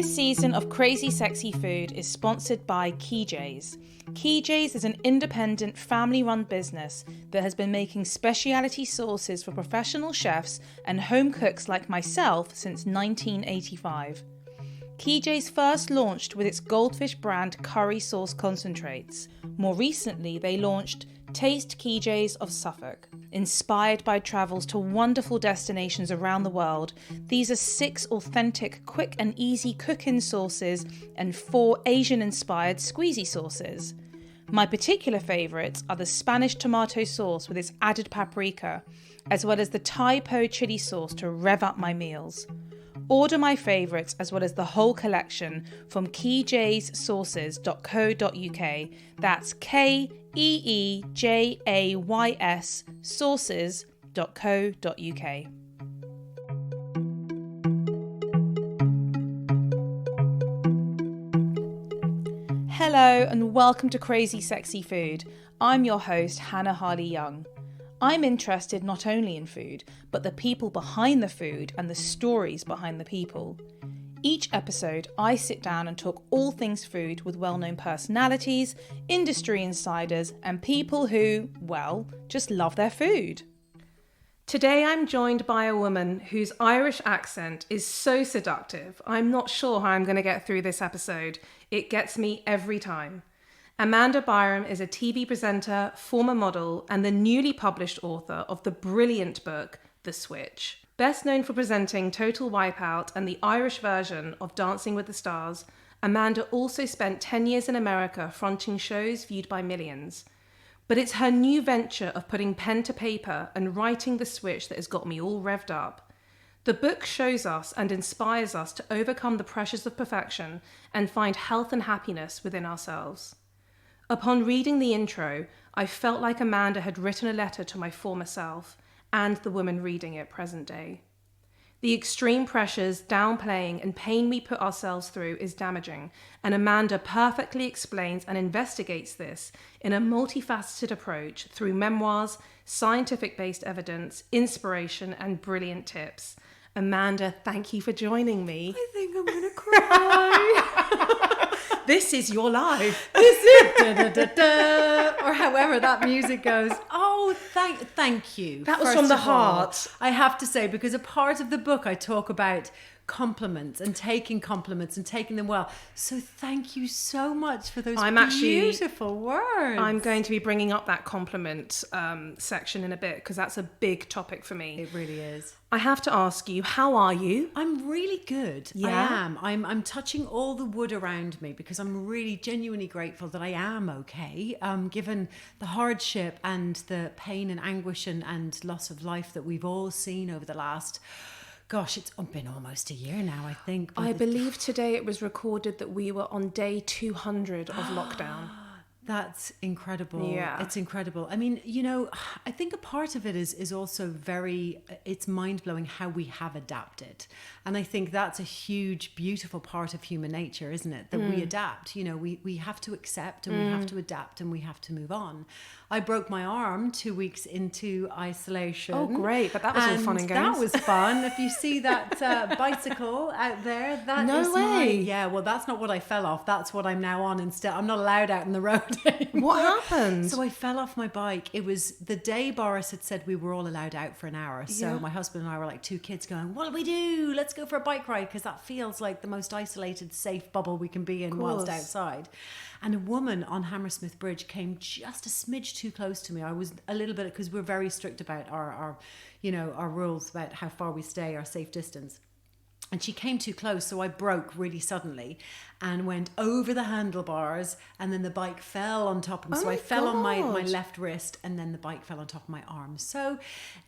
This season of Crazy Sexy Food is sponsored by KJ's. KJ's is an independent family-run business that has been making specialty sauces for professional chefs and home cooks like myself since 1985. KJ's first launched with its Goldfish brand curry sauce concentrates. More recently, they launched Taste KJ's of Suffolk. Inspired by travels to wonderful destinations around the world, these are 6 authentic, quick and easy cook-in sauces and 4 Asian-inspired squeezy sauces. My particular favourites are the Spanish tomato sauce with its added paprika, as well as the Thai po chili sauce to rev up my meals. Order my favourites as well as the whole collection from keejaysauces.co.uk. That's KEEJAYS sauces.co.uk. Hello and welcome to Crazy Sexy Food. I'm your host, Hannah Harley-Young. I'm interested not only in food, but the people behind the food and the stories behind the people. Each episode, I sit down and talk all things food with well-known personalities, industry insiders, and people who, well, just love their food. Today I'm joined by a woman whose Irish accent is so seductive, I'm not sure how I'm going to get through this episode. It gets me every time. Amanda Byram is a TV presenter, former model, and the newly published author of the brilliant book, The Switch. Best known for presenting Total Wipeout and the Irish version of Dancing with the Stars, Amanda also spent 10 years in America fronting shows viewed by millions. But it's her new venture of putting pen to paper and writing The Switch that has got me all revved up. The book shows us and inspires us to overcome the pressures of perfection and find health and happiness within ourselves. Upon reading the intro, I felt like Amanda had written a letter to my former self and the woman reading it present day. The extreme pressures, downplaying, and pain we put ourselves through is damaging, and Amanda perfectly explains and investigates this in a multifaceted approach through memoirs, scientific-based evidence, inspiration, and brilliant tips. Amanda, thank you for joining me. I think I'm going to cry. This is your life. This is da-da-da-da, or however that music goes. Oh, thank you. That was from the heart. I have to say, because a part of the book I talk about compliments and taking them well. So thank you so much for those beautiful words. I'm going to be bringing up that compliment section in a bit because that's a big topic for me. It really is. I have to ask you, how are you? I'm really good. Yeah? I am. I'm touching all the wood around me because I'm really genuinely grateful that I am okay, given the hardship and the pain and anguish and loss of life that we've all seen over the last... Gosh, it's been almost a year now, I think. I believe today it was recorded that we were on day 200 of lockdown. That's incredible. Yeah. It's incredible. I mean, I think a part of it is also it's mind-blowing how we have adapted. And I think that's a huge, beautiful part of human nature, isn't it? That we adapt. We have to accept and we have to adapt and we have to move on. I broke my arm 2 weeks into isolation. Oh, great. But that was all fun and games. That was fun. If you see that bicycle out there, that no is way. Yeah, well, that's not what I fell off. That's what I'm now on instead. I'm not allowed out in the road anymore. What happened? So I fell off my bike. It was the day Boris had said we were all allowed out for an hour. So my husband and I were like 2 kids going, what do we do? Let's go for a bike ride, because that feels like the most isolated, safe bubble we can be in whilst outside. And a woman on Hammersmith Bridge came just a smidge too close to me. I was a little bit, because we're very strict about our rules about how far we stay, our safe distance. And she came too close, so I broke really suddenly and went over the handlebars, and then the bike fell on top of me. So I fell on my left wrist, and then the bike fell on top of my arm. So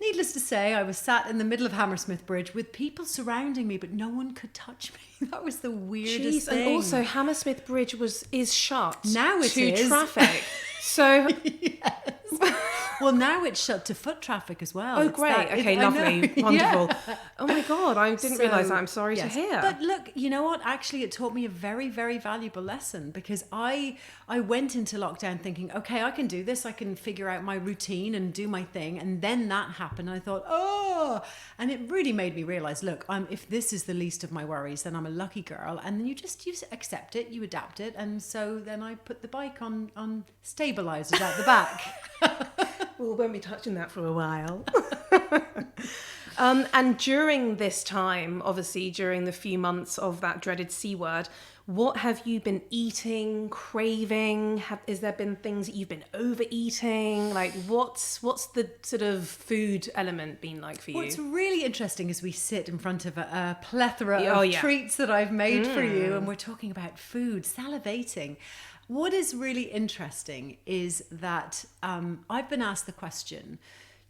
needless to say, I was sat in the middle of Hammersmith Bridge with people surrounding me, but no one could touch me. That was the weirdest thing. And also Hammersmith Bridge is shut now to traffic. So yes. Well, now it's shut to foot traffic as well. Oh, It's great. that- Okay, I know. lovely. Wonderful. Yeah. Oh my God, I didn't realise that. I'm sorry to Yes. hear. But look, you know what? Actually, it taught me a very, very valuable lesson, because I went into lockdown thinking, okay, I can do this. I can figure out my routine and do my thing. And then that happened. And I thought, oh, and it really made me realize, look, if this is the least of my worries, then I'm a lucky girl. And then you accept it, you adapt it. And so then I put the bike on stabilizers out the back. We won't be touching that for a while. And during this time, obviously during the few months of that dreaded C word, what have you been eating, craving? Is there been things that you've been overeating? Like what's the sort of food element been like for you? What's really interesting is we sit in front of a plethora Oh, of yeah. treats that I've made for you, and we're talking about food, salivating. What is really interesting is that I've been asked the question,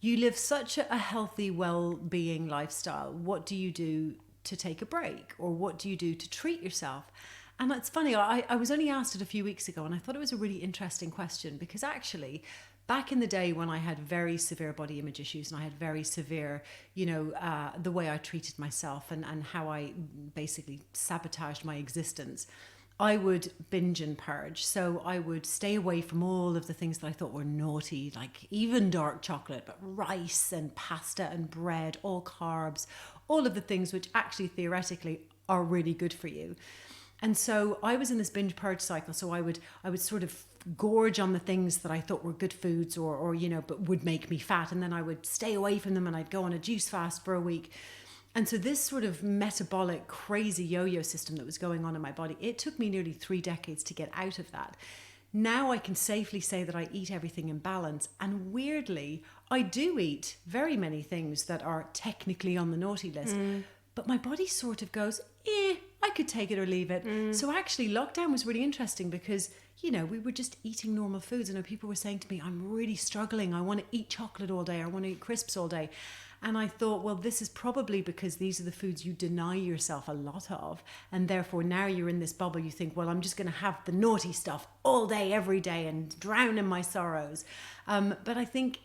you live such a healthy, well-being lifestyle. What do you do to take a break? Or what do you do to treat yourself? And it's funny, I was only asked it a few weeks ago, and I thought it was a really interesting question, because actually, back in the day when I had very severe body image issues and I had very severe, the way I treated myself and how I basically sabotaged my existence, I would binge and purge. So I would stay away from all of the things that I thought were naughty, like even dark chocolate, but rice and pasta and bread, all carbs, all of the things which actually theoretically are really good for you. And so I was in this binge purge cycle. So I would sort of gorge on the things that I thought were good foods or but would make me fat. And then I would stay away from them and I'd go on a juice fast for a week. And so this sort of metabolic crazy yo-yo system that was going on in my body, it took me nearly 3 decades to get out of that. Now I can safely say that I eat everything in balance. And weirdly, I do eat very many things that are technically on the naughty list. But my body sort of goes, I could take it or leave it. So actually lockdown was really interesting because, we were just eating normal foods. And people were saying to me, I'm really struggling. I want to eat chocolate all day. I want to eat crisps all day. And I thought, well, this is probably because these are the foods you deny yourself a lot of. And therefore now you're in this bubble. You think, well, I'm just going to have the naughty stuff all day, every day and drown in my sorrows. But I think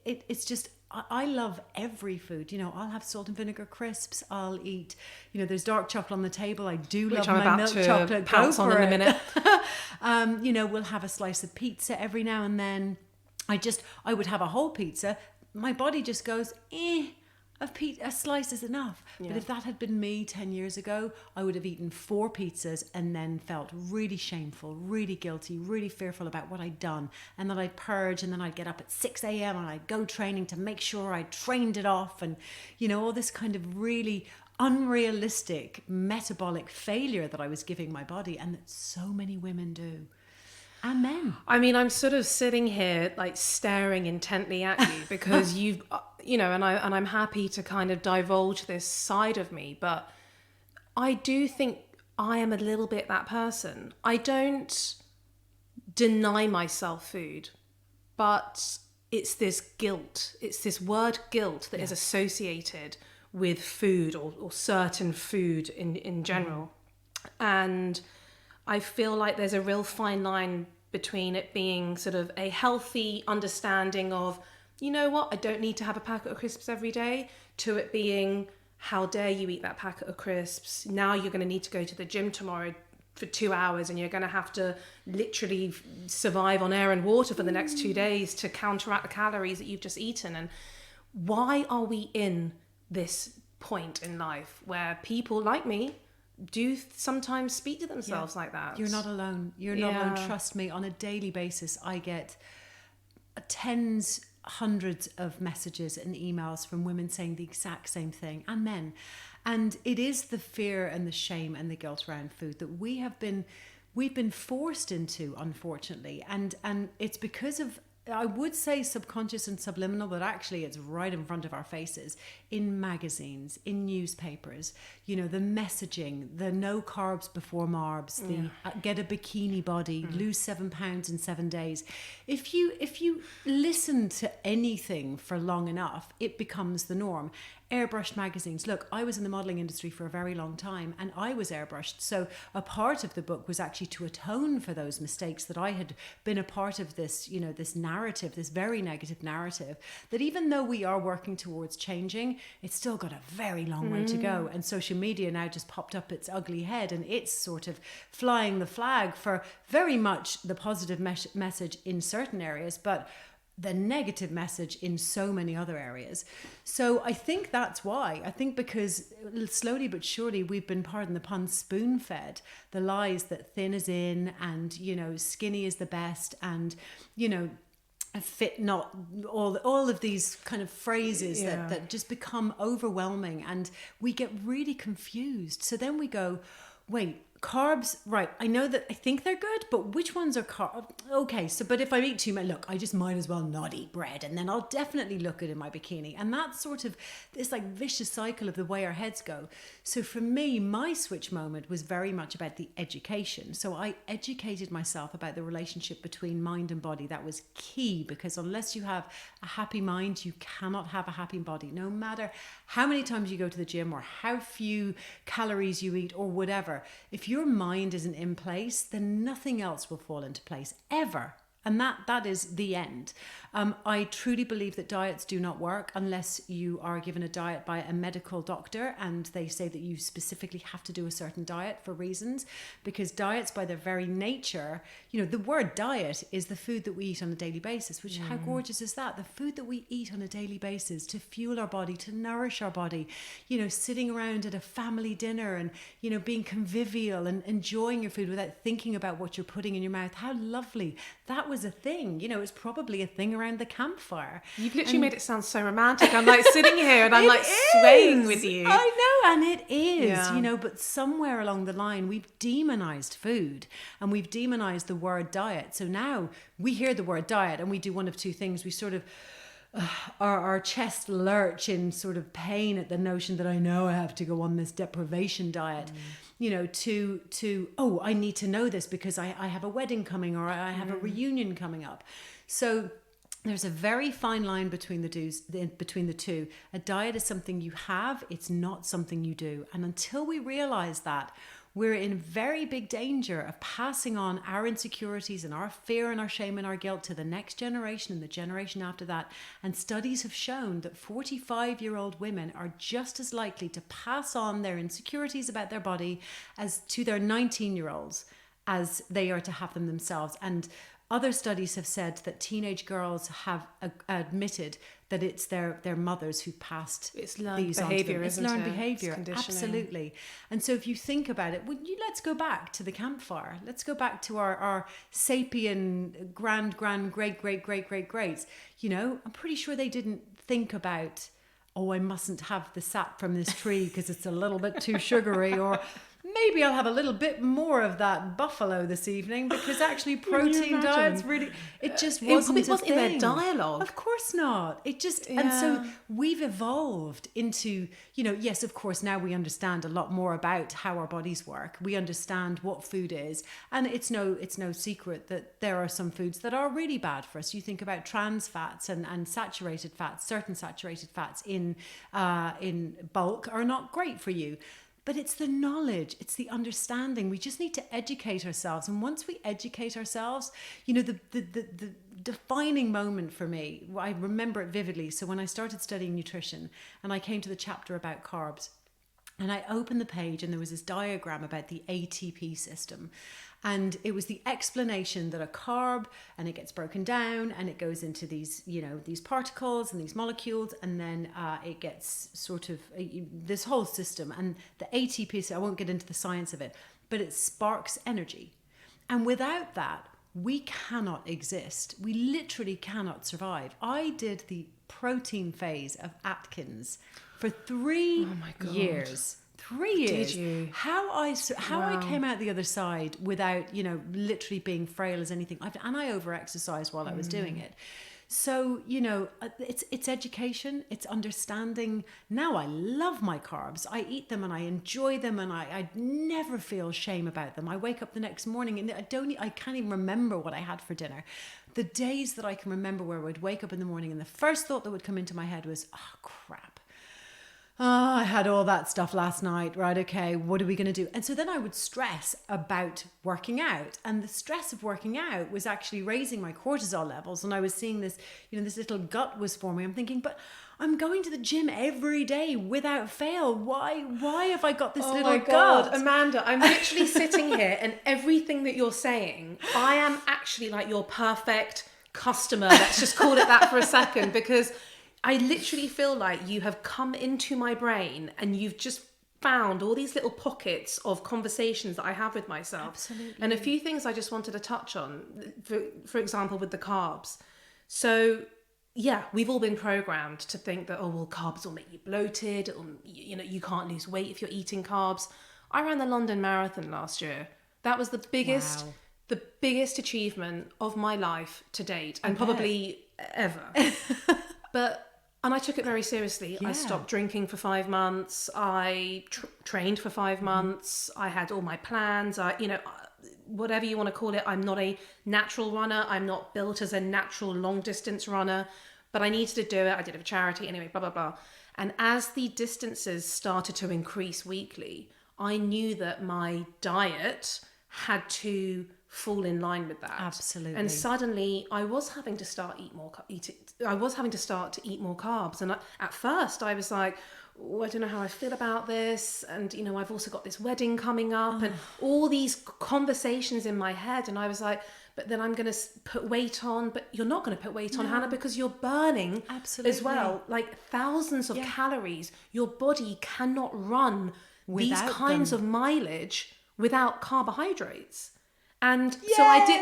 it's just, I love every food. I'll have salt and vinegar crisps. I'll eat, there's dark chocolate on the table. I do love my milk chocolate. Go for it. In a minute. We'll have a slice of pizza every now and then. I would have a whole pizza. My body just goes, a slice is enough. Yeah. But if that had been me 10 years ago, I would have eaten 4 pizzas and then felt really shameful, really guilty, really fearful about what I'd done. And then I'd purge, and then I'd get up at 6 a.m. and I'd go training to make sure I trained it off. And, all this kind of really unrealistic metabolic failure that I was giving my body, and that so many women do. And men. I mean, I'm sort of sitting here like staring intently at you because you've, and I'm happy to kind of divulge this side of me, but I do think I am a little bit that person. I don't deny myself food, but it's this guilt. It's this word guilt that is associated with food or certain food in general. And I feel like there's a real fine line between it being sort of a healthy understanding of, you know what, I don't need to have a packet of crisps every day, to it being, how dare you eat that packet of crisps? Now you're going to need to go to the gym tomorrow for 2 hours and you're going to have to literally survive on air and water for the next 2 days to counteract the calories that you've just eaten. And why are we in this point in life where people like me do sometimes speak to themselves like that? You're not alone. You're not alone. Trust me, on a daily basis, I get tens, hundreds of messages and emails from women saying the exact same thing, and men. And it is the fear and the shame and the guilt around food that we've been forced into, unfortunately. And it's because of, I would say subconscious and subliminal, but actually it's right in front of our faces, in magazines, in newspapers, the messaging, the no carbs before marbs, the get a bikini body, lose 7 pounds in 7 days. If you listen to anything for long enough, it becomes the norm. Airbrushed magazines. Look, I was in the modelling industry for a very long time and I was airbrushed. So a part of the book was actually to atone for those mistakes, that I had been a part of this, this narrative narrative, this very negative narrative, that even though we are working towards changing, it's still got a very long way to go. And social media now just popped up its ugly head, and it's sort of flying the flag for very much the positive message in certain areas, but the negative message in so many other areas. So I think that's why. I think because slowly but surely we've been, pardon the pun, spoon-fed the lies that thin is in, and, you know, skinny is the best, and, you know, fit not, all of these kind of phrases that just become overwhelming, and we get really confused. So then we go, wait, carbs, right, I know that I think they're good, but which ones are carbs? Okay, so but if I eat too much, look, I just might as well not eat bread, and then I'll definitely look good in my bikini. And that's sort of this like vicious cycle of the way our heads go. So for me, my switch moment was very much about the education. So I educated myself about the relationship between mind and body. That was key, because unless you have a happy mind, you cannot have a happy body. No matter how many times you go to the gym or how few calories you eat or whatever, if your mind isn't in place, then nothing else will fall into place ever. And that is the end. I truly believe that diets do not work unless you are given a diet by a medical doctor and they say that you specifically have to do a certain diet for reasons, because diets by their very nature, you know, the word diet is the food that we eat on a daily basis, which how gorgeous is that? The food that we eat on a daily basis to fuel our body, to nourish our body, you know, sitting around at a family dinner and, you know, being convivial and enjoying your food without thinking about what you're putting in your mouth. How lovely. That was a thing, you know, it's probably a thing around the campfire. You've literally made it sound so romantic. I'm like sitting here and I'm like swaying with you. I know, and it is, you know, but somewhere along the line we've demonized food and we've demonized the word diet. So now we hear the word diet and we do one of two things. We sort of our chest lurch in sort of pain at the notion that I know I have to go on this deprivation diet, you know, to oh, I need to know this because I have a wedding coming or I have a reunion coming up. So there's a very fine line between the two. A diet is something you have, it's not something you do. And until we realize that, we're in very big danger of passing on our insecurities and our fear and our shame and our guilt to the next generation and the generation after that. And studies have shown that 45-year-old women are just as likely to pass on their insecurities about their body as to their 19-year-olds as they are to have them themselves. And other studies have said that teenage girls have admitted that it's their mothers who passed it's learned these behavior, on to them. It's isn't learned it? behavior, absolutely. And so if you think about it, let's go back to the campfire. Let's go back to our sapient greats. You know, I'm pretty sure they didn't think about, oh, I mustn't have the sap from this tree because it's a little bit too sugary, or maybe I'll have a little bit more of that buffalo this evening because actually protein diets really, it just wasn't it wasn't a in thing. their dialogue. Of course not. It just, and so we've evolved into, you know, yes, of course, now we understand a lot more about how our bodies work. We understand what food is, and it's no secret that there are some foods that are really bad for us. You think about trans fats and saturated fats, certain saturated fats in bulk are not great for you. But it's the knowledge, it's the understanding. We just need to educate ourselves. And once we educate ourselves, you know, the defining moment for me, I remember it vividly. So when I started studying nutrition and I came to the chapter about carbs, and I opened the page and there was this diagram about the ATP system. And it was the explanation that a carb, and it gets broken down and it goes into these, you know, these particles and these molecules, and then it gets sort of this whole system. And the ATP, so I won't get into the science of it, but it sparks energy. And without that, we cannot exist. We literally cannot survive. I did the protein phase of Atkins for 3 years. 3 years. Did you? How I came out the other side without, you know, literally being frail as anything. And I over-exercised while I was doing it. So, you know, it's education, it's understanding. Now I love my carbs. I eat them and I enjoy them, and I never feel shame about them. I wake up the next morning and I can't even remember what I had for dinner. The days that I can remember where I would wake up in the morning and the first thought that would come into my head was, oh, crap. I had all that stuff last night, right? Okay, what are we going to do? And so then I would stress about working out. And the stress of working out was actually raising my cortisol levels. And I was seeing this, this little gut was forming. I'm thinking, but I'm going to the gym every day without fail. Why have I got this little gut? Amanda, I'm literally sitting here and everything that you're saying, I am actually like your perfect customer. Let's just call it that for a second, because I literally feel like you have come into my brain and you've just found all these little pockets of conversations that I have with myself. Absolutely. And a few things I just wanted to touch on, for example, with the carbs. So, yeah, we've all been programmed to think that, carbs will make you bloated, or, you can't lose weight if you're eating carbs. I ran the London Marathon last year. That was the biggest, Wow. the biggest achievement of my life to date, and probably ever. And I took it very seriously. Yeah. I stopped drinking for 5 months. I trained for 5 months. I had all my plans. Whatever you want to call it. I'm not a natural runner. I'm not built as a natural long distance runner, but I needed to do it. I did it for charity anyway, blah, blah, blah. And as the distances started to increase weekly, I knew that my diet had to fall in line with that. Absolutely. And suddenly I was having to start to eat more carbs. And at first I was like, I don't know how I feel about this. And, I've also got this wedding coming up and all these conversations in my head. And I was like, but then I'm going to put weight on. But you're not going to put weight on, Hannah, because you're burning as well, like thousands of calories. Your body cannot run these kinds of mileage without carbohydrates. And so I did,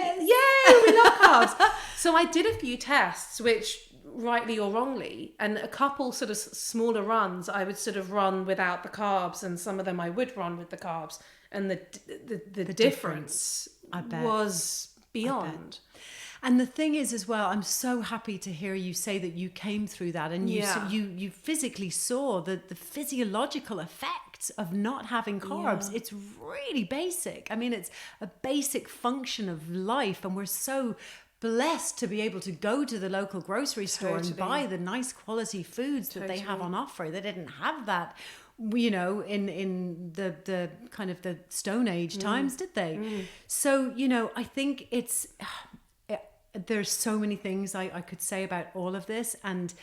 we love carbs. So I did a few tests, which rightly or wrongly, and a couple sort of smaller runs, I would sort of run without the carbs, and some of them I would run with the carbs. And the difference I bet. was beyond. And the thing is as well, I'm so happy to hear you say that you came through that and you physically saw the physiological effects of not having carbs. It's really basic. I mean, it's a basic function of life, and we're so blessed to be able to go to the local grocery store and buy the nice quality foods that they have on offer. They didn't have that, in the kind of the Stone Age times, did they? So, I think there's so many things I could say about all of this, and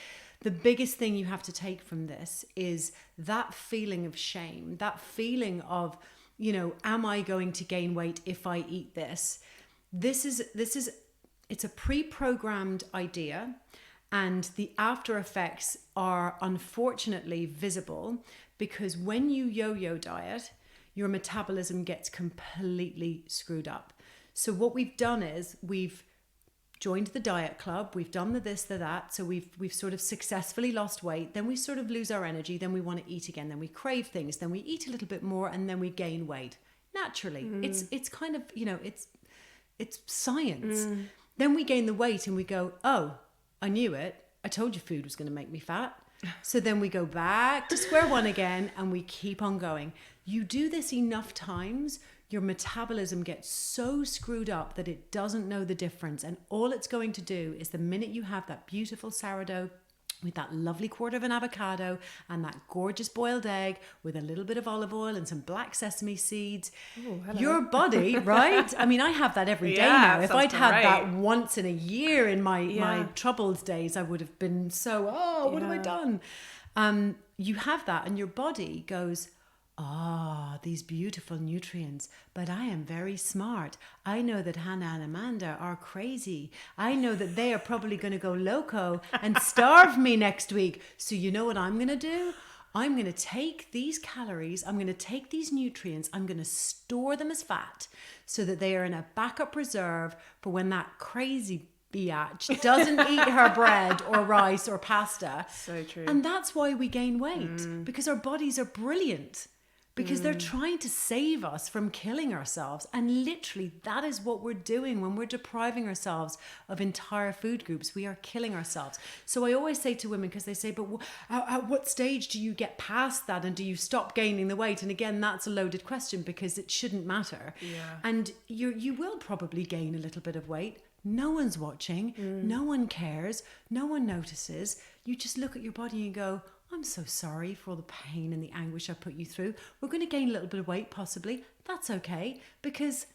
the biggest thing you have to take from this is that feeling of shame, that feeling of, am I going to gain weight if I eat this? It's a pre-programmed idea, and the after effects are unfortunately visible, because when you yo-yo diet, your metabolism gets completely screwed up. So what we've done is we've joined the diet club, we've done the this, the that, so we've sort of successfully lost weight, then we sort of lose our energy, then we want to eat again, then we crave things, then we eat a little bit more, and then we gain weight naturally. It's kind of, it's science. Then we gain the weight and we go, oh, I knew it, I told you food was going to make me fat. So then we go back to square one again, and we keep on going. You do this enough times, your metabolism gets so screwed up that it doesn't know the difference. And all it's going to do is, the minute you have that beautiful sourdough with that lovely quarter of an avocado and that gorgeous boiled egg with a little bit of olive oil and some black sesame seeds, your body, right? I mean, I have that every day now. If I'd had that once in a year in my troubled days, I would have been so, what have I done? You have that, and your body goes, these beautiful nutrients, but I am very smart. I know that Hannah and Amanda are crazy. I know that they are probably going to go loco and starve me next week. So you know what I'm going to do? I'm going to take these calories, I'm going to take these nutrients, I'm going to store them as fat so that they are in a backup reserve for when that crazy biatch doesn't eat her bread or rice or pasta. So true. And that's why we gain weight, because our bodies are brilliant. Because they're trying to save us from killing ourselves. And literally, that is what we're doing when we're depriving ourselves of entire food groups. We are killing ourselves. So I always say to women, because they say, but at what stage do you get past that? And do you stop gaining the weight? And again, that's a loaded question, because it shouldn't matter. Yeah. And you will probably gain a little bit of weight. No one's watching. No one cares. No one notices. You just look at your body and go, I'm so sorry for all the pain and the anguish I put you through. We're going to gain a little bit of weight, possibly. That's okay, because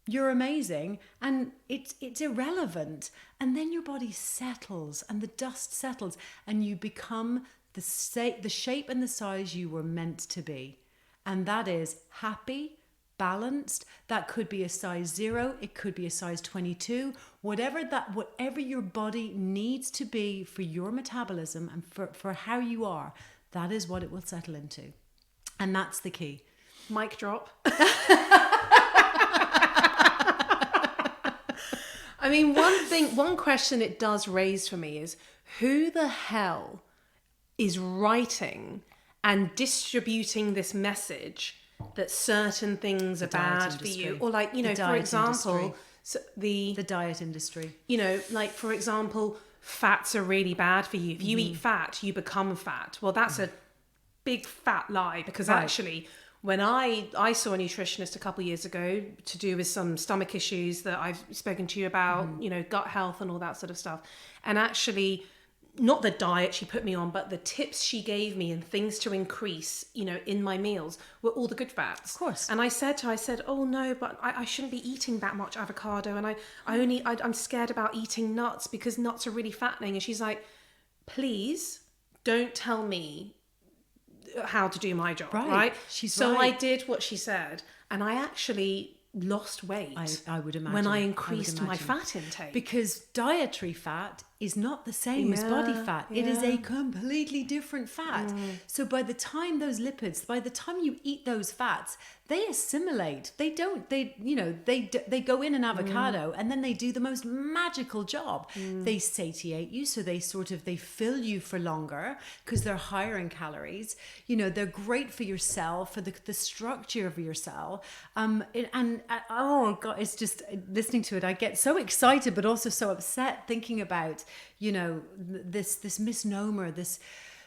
you're amazing and it's irrelevant. And then your body settles and the dust settles and you become the shape and the size you were meant to be. And that is happy, balanced. That could be a size 0, it could be a size 22, whatever your body needs to be for your metabolism and for how you are, that is what it will settle into. And that's the key. Mic drop. I mean, one question it does raise for me is, who the hell is writing and distributing this message that certain things are bad for you? Or like, you know, for example, the diet industry. You know, like, for example, fats are really bad for you. If you eat fat, you become fat. Well, that's a big fat lie, because actually, when I saw a nutritionist a couple of years ago to do with some stomach issues that I've spoken to you about, you know, gut health and all that sort of stuff. And actually, not the diet she put me on, but the tips she gave me and things to increase, you know, in my meals were all the good fats. Of course. And I said to her, oh no, but I shouldn't be eating that much avocado. And I'm scared about eating nuts because nuts are really fattening. And she's like, please don't tell me how to do my job, right? So I did what she said, and I actually lost weight. I would imagine when I increased my fat intake, because dietary fat is not the same as body fat. It is a completely different fat. So by the time you eat those fats, they assimilate. They go in an avocado and then they do the most magical job. They satiate you, so they fill you for longer because they're higher in calories. You know, they're great for your cell, for the structure of your cell. Oh God, it's just listening to it, I get so excited but also so upset thinking about, you know, this misnomer, this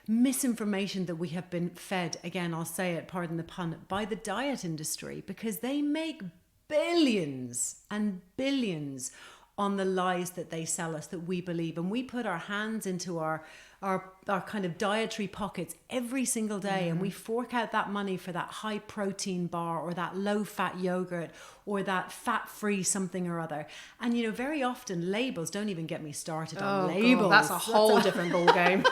misinformation that we have been fed, again, I'll say it, pardon the pun, by the diet industry, because they make billions and billions on the lies that they sell us, that we believe. And we put our hands into our kind of dietary pockets every single day, and we fork out that money for that high protein bar or that low fat yogurt or that fat free something or other. And, you know, very often labels, don't even get me started on labels. God, that's a whole different ball game.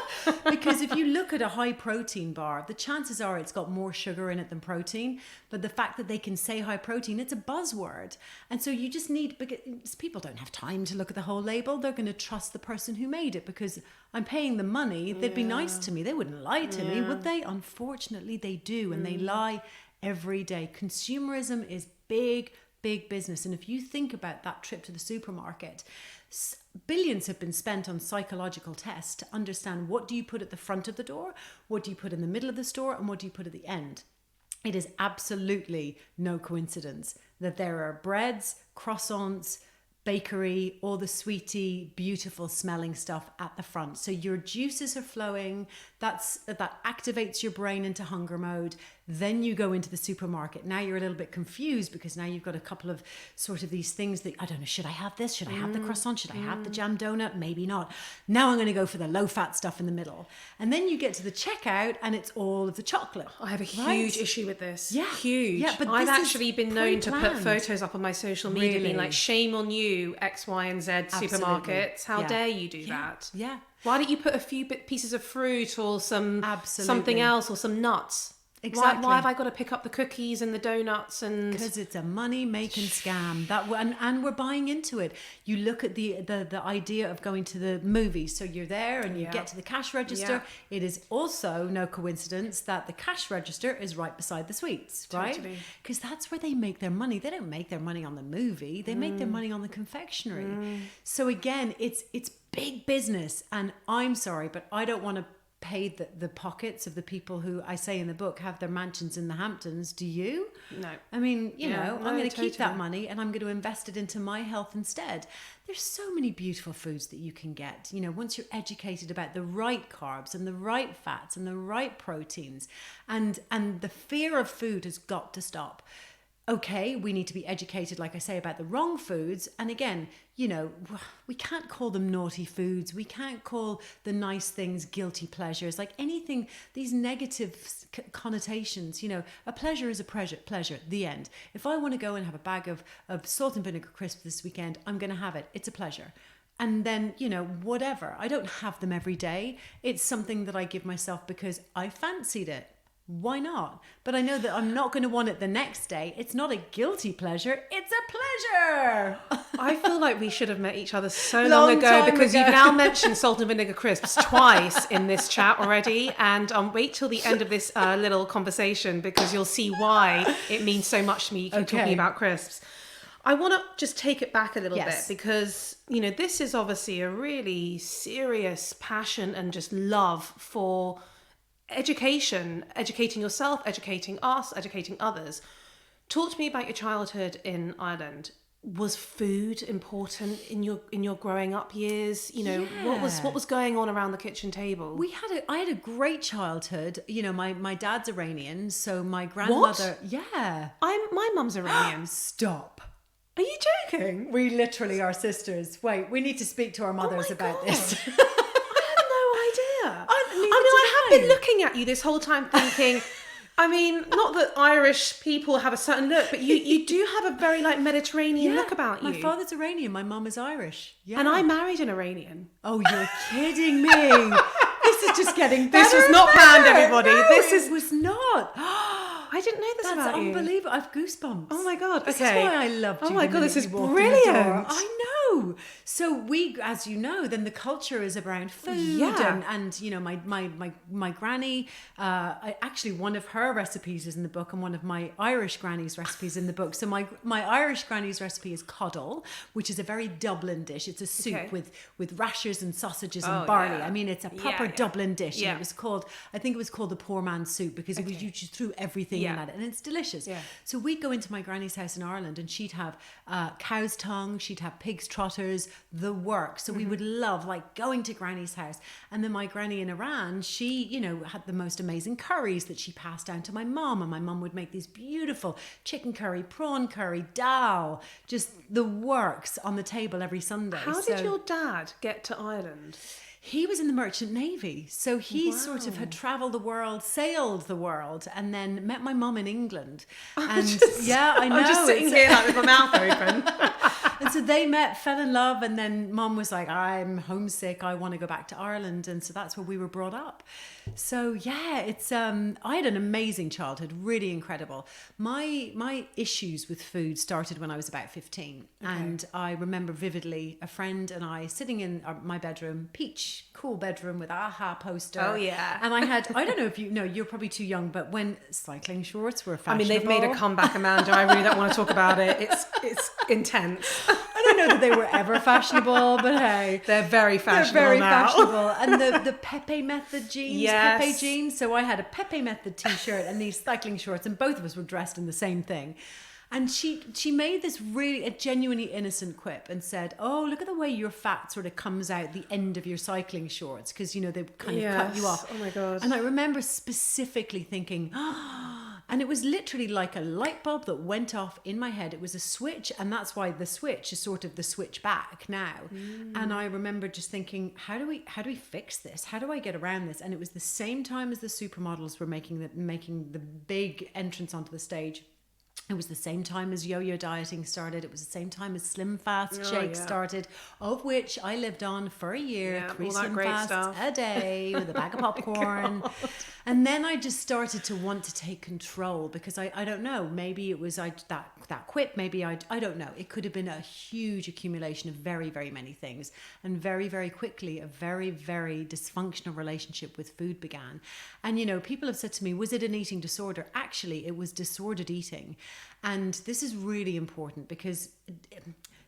Because if you look at a high protein bar, the chances are it's got more sugar in it than protein. But the fact that they can say high protein, it's a buzzword. And so you just need, because people don't have time to look at the whole label. They're going to trust the person who made it because I'm paying the money. They'd be nice to me. They wouldn't lie to me, would they? Unfortunately, they do. And they lie every day. Consumerism is big business. And if you think about that trip to the supermarket, billions have been spent on psychological tests to understand, what do you put at the front of the door, what do you put in the middle of the store, and what do you put at the end. It is absolutely no coincidence that there are breads, croissants, bakery, all the sweetie, beautiful smelling stuff at the front. So your juices are flowing. That activates your brain into hunger mode. Then you go into the supermarket. Now you're a little bit confused because now you've got a couple of sort of these things that, I don't know, should I have this? Should I have the croissant? Should I have the jam donut? Maybe not. Now I'm going to go for the low fat stuff in the middle. And then you get to the checkout and it's all of the chocolate. I have a huge issue with this. Yeah. Huge. Yeah, but I've actually been known to put pre-planned. photos up on my social media being like, shame on you, X, Y, and Z supermarkets. How dare you do that? Yeah. Why don't you put a few pieces of fruit or something else or some nuts? Exactly. Why have I got to pick up the cookies and the donuts? And because it's a money-making scam, and we're buying into it. You look at the idea of going to the movies. So you're there and you get to the cash register. Yeah. It is also no coincidence that the cash register is right beside the sweets, right? Because that's where they make their money. They don't make their money on the movie. They make their money on the confectionery. So again, it's big business. And I'm sorry, but I don't want to pay the pockets of the people who, I say in the book, have their mansions in the Hamptons. Do you? No. I mean, I'm going to keep that money and I'm going to invest it into my health instead. There's so many beautiful foods that you can get, once you're educated about the right carbs and the right fats and the right proteins, and the fear of food has got to stop. okay, we need to be educated, like I say, about the wrong foods. And again, you know, we can't call them naughty foods. We can't call the nice things guilty pleasures. Like anything, these negative connotations, you know, a pleasure is a pleasure, the end. If I want to go and have a bag of salt and vinegar crisps this weekend, I'm going to have it. It's a pleasure. And then, you know, whatever. I don't have them every day. It's something that I give myself because I fancied it. Why not? But I know that I'm not going to want it the next day. It's not a guilty pleasure. It's a pleasure. I feel like we should have met each other so long ago because you've now mentioned salt and vinegar crisps twice in this chat already. And wait till the end of this little conversation because you'll see why it means so much to me. You keep talking about crisps. I want to just take it back a little bit because, you know, this is obviously a really serious passion and just love for education, educating yourself, educating us, educating others. Talk to me about your childhood in Ireland. Was food important in your growing up years? You know, what was going on around the kitchen table? I had a great childhood. You know, my dad's Iranian, so my grandmother. What? Yeah, my mum's Iranian. Stop. Are you joking? We literally are sisters. Wait, we need to speak to our mothers about this. I have been looking at you this whole time thinking, I mean, not that Irish people have a certain look, but you do have a very like Mediterranean look about you. My father's Iranian, my mum is Irish. Yeah. And I married an Iranian. Oh, you're kidding me. This is just getting better. This was not planned, everybody. No, it was not. I didn't know this about you. That's unbelievable. I have goosebumps. Oh my God. This is why I loved you. Oh my God, this is brilliant. I know. So we, as you know, then the culture is around food and you know, my granny, actually one of her recipes is in the book and one of my Irish granny's recipes in the book. So my Irish granny's recipe is coddle, which is a very Dublin dish. It's a soup with rashers and sausages and barley. I mean, it's a proper Dublin dish. And it was called, I think it was called the poor man's soup because it was, you just threw everything in at it and it's delicious. Yeah. So we'd go into my granny's house in Ireland and she'd have cow's tongue, she'd have pig's trotters, the work. So we would love like going to granny's house. And then my granny in Iran, she, you know, had the most amazing curries that she passed down to my mum, and my mum would make these beautiful chicken curry, prawn curry, dal, just the works on the table every Sunday. How did your dad get to Ireland? He was in the Merchant Navy, so he sort of had travelled the world, sailed the world, and then met my mum in England. And I know. I'm just sitting here like with my mouth open. And so they met, fell in love, and then mum was like, I'm homesick, I want to go back to Ireland. And so that's where we were brought up. So yeah, it's I had an amazing childhood, really incredible. My issues with food started when I was about 15. And I remember vividly a friend and I sitting in my bedroom, peach, cool bedroom with a AHA poster. Oh yeah. And I had, I don't know if you know, you're probably too young, but when cycling shorts were fashionable. I mean, they've made a comeback, Amanda. I really don't want to talk about it. It's intense. I don't know that they were ever fashionable, but hey, they're very fashionable. They're very now. fashionable. And the Pepe Method jeans, Pepe jeans. So I had a Pepe Method t-shirt and these cycling shorts, and both of us were dressed in the same thing. And she made this really a genuinely innocent quip and said, "Oh, look at the way your fat sort of comes out the end of your cycling shorts, because you know they kind of cut you off." Oh my God! And I remember specifically thinking, and it was literally like a light bulb that went off in my head. It was a switch, and that's why the switch is sort of the switch back now. And I remember just thinking, how do we fix this? How do I get around this? And it was the same time as the supermodels were making the big entrance onto the stage. It was the same time as yo-yo dieting started. It was the same time as Slim Fast shakes started, of which I lived on for a year. 3 Slim Fasts a day with a bag of popcorn. And then I just started to want to take control, because I don't know, maybe it was that quit, maybe I don't know. It could have been a huge accumulation of very, very many things. And very, very quickly, a very, very dysfunctional relationship with food began. And, you know, people have said to me, was it an eating disorder? Actually, it was disordered eating. And this is really important, because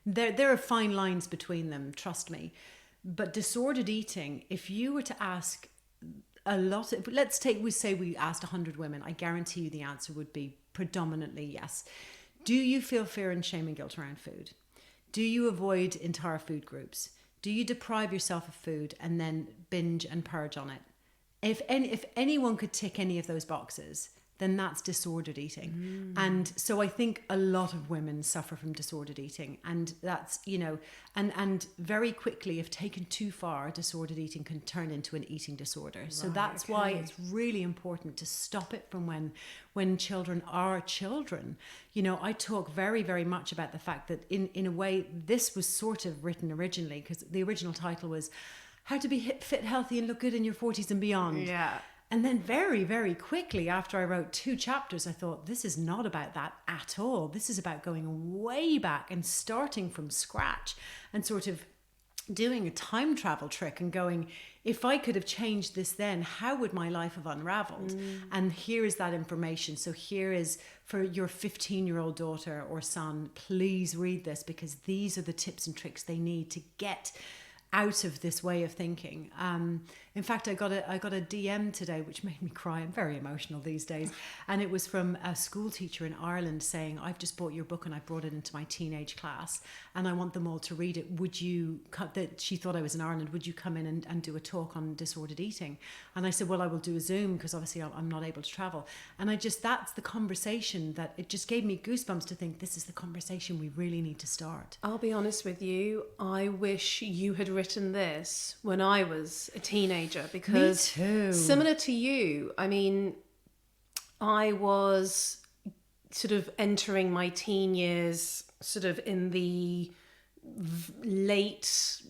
there are fine lines between them, trust me. But disordered eating, if you were to ask a lot of, we asked 100 women, I guarantee you the answer would be predominantly yes. Do you feel fear and shame and guilt around food? Do you avoid entire food groups? Do you deprive yourself of food and then binge and purge on it? If anyone could tick any of those boxes, then that's disordered eating. And so I think a lot of women suffer from disordered eating, and that's, you know, and very quickly, if taken too far, disordered eating can turn into an eating disorder. So that's why it's really important to stop it from when children are children. You know, I talk very, very much about the fact that in a way, this was sort of written originally, because the original title was How to Be Fit, Healthy and Look Good in Your 40s and Beyond. Yeah. And then very, very quickly, after I wrote 2 chapters, I thought, this is not about that at all. This is about going way back and starting from scratch and sort of doing a time travel trick and going, if I could have changed this then, how would my life have unraveled? And here is that information. So here is, for your 15-year-old daughter or son, please read this, because these are the tips and tricks they need to get out of this way of thinking. In fact, I got a DM today, which made me cry. I'm very emotional these days. And it was from a school teacher in Ireland saying, I've just bought your book and I brought it into my teenage class and I want them all to read it. Would you, that she thought I was in Ireland, would you come in and do a talk on disordered eating? And I said, well, I will do a Zoom, because obviously I'm not able to travel. And that's the conversation that it just gave me goosebumps to think, this is the conversation we really need to start. I'll be honest with you, I wish you had written this when I was a teenager, because Me too. Similar to you, I mean, I was sort of entering my teen years sort of in the late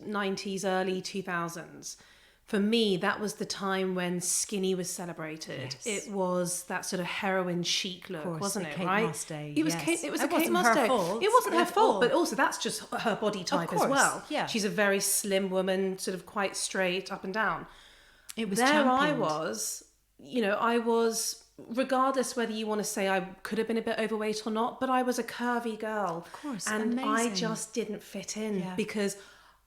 90s, early 2000s. For me, that was the time when skinny was celebrated. Yes. It was that sort of heroin chic look, wasn't it? Kate right? Moss day, It was yes. Kate. It was It a Kate wasn't Moss her day. fault It wasn't her at fault, all. but also that's just her body type as course, well. yeah. She's a very slim woman, sort of quite straight up and down. It was there championed. I was, you know, I was, regardless whether you want to say I could have been a bit overweight or not, but I was a curvy girl. Of course, and I amazing. just didn't fit in, Yeah. because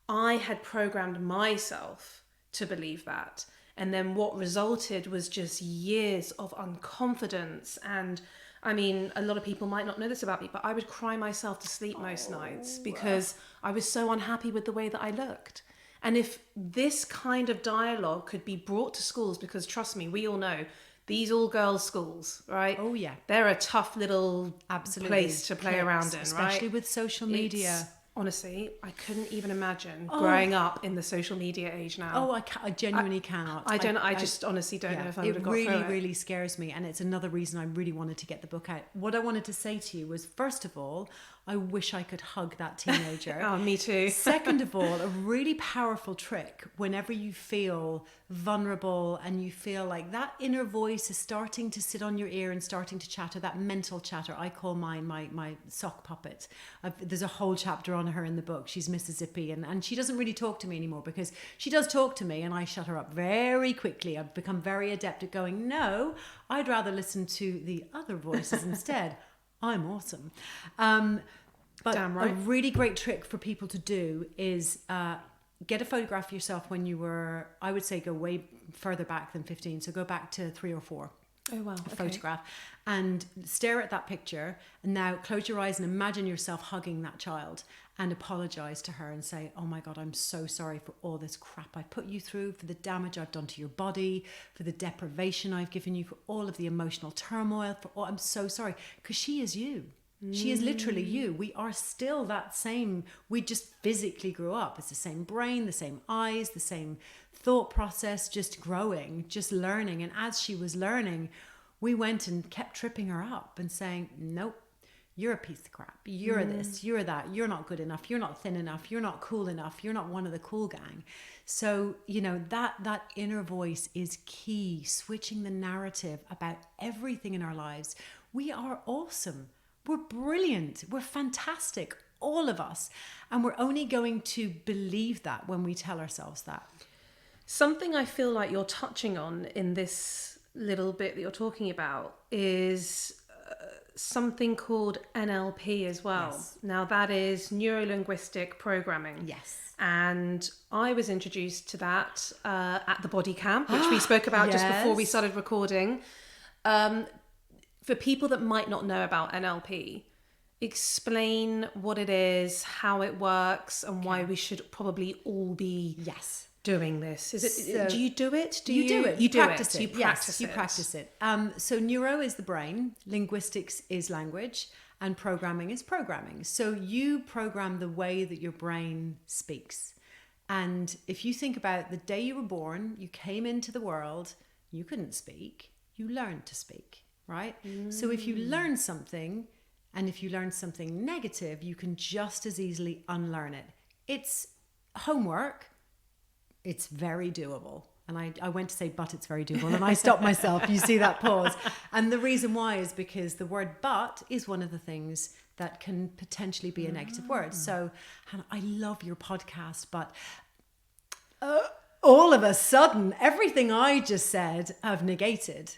I had programmed myself to believe that. And then what resulted was just years of unconfidence. And I mean, a lot of people might not know this about me, but I would cry myself to sleep most nights because I was so unhappy with the way that I looked. And if this kind of dialogue could be brought to schools, because trust me, we all know these all girls schools, right? Oh, yeah. They're a tough little Absolutely. place to play around in, especially right? with social media. Honestly, I couldn't even imagine growing up in the social media age now. Oh, I genuinely cannot. I just honestly don't know if I would have got through it. It really scares me, and it's another reason I really wanted to get the book out. What I wanted to say to you was, first of all, I wish I could hug that teenager. Oh, me too. Second of all, a really powerful trick whenever you feel vulnerable and you feel like that inner voice is starting to sit on your ear and starting to chatter, that mental chatter. I call mine my sock puppet. There's a whole chapter on her in the book. She's Mississippi, and she doesn't really talk to me anymore, because she does talk to me and I shut her up very quickly. I've become very adept at going, no, I'd rather listen to the other voices instead. I'm awesome. But Damn right. a really great trick for people to do is get a photograph of yourself when you were, I would say, go way further back than 15. So go back to 3 or 4. Oh, wow. A photograph, and stare at that picture, and now close your eyes and imagine yourself hugging that child and apologize to her and say, oh my God, I'm so sorry for all this crap I put you through, for the damage I've done to your body, for the deprivation I've given you, for all of the emotional turmoil, I'm so sorry, because she is you. She is literally you. We are still that same. We just physically grew up. It's the same brain, the same eyes, the same thought process, just growing, just learning. And as she was learning, we went and kept tripping her up and saying, nope, you're a piece of crap. You're this, you're that. You're not good enough. You're not thin enough. You're not cool enough. You're not one of the cool gang. So, you know, that inner voice is key. Switching the narrative about everything in our lives. We are awesome. We're brilliant. We're fantastic, all of us. And we're only going to believe that when we tell ourselves that. Something I feel like you're touching on in this little bit that you're talking about is something called NLP as well. Yes. Now, that is neuro-linguistic programming. Yes. And I was introduced to that at the body camp, which we spoke about just before we started recording. For people that might not know about NLP, explain what it is, how it works, and why we should probably all be doing this? Is it? So- Do you do it? You do it. You practice it. You practice Yes, you practice it. So neuro is the brain, linguistics is language, and programming is programming. So you program the way that your brain speaks. And if you think about the day you were born, you came into the world, you couldn't speak, you learned to speak, right? So if you learn something, and if you learn something negative, you can just as easily unlearn it. It's homework. It's very doable. And I went to say, but it's very doable. And I stopped myself. You see that pause. And the reason why is because the word but is one of the things that can potentially be a negative word. So, Hannah, I love your podcast, but all of a sudden, everything I just said, I've negated,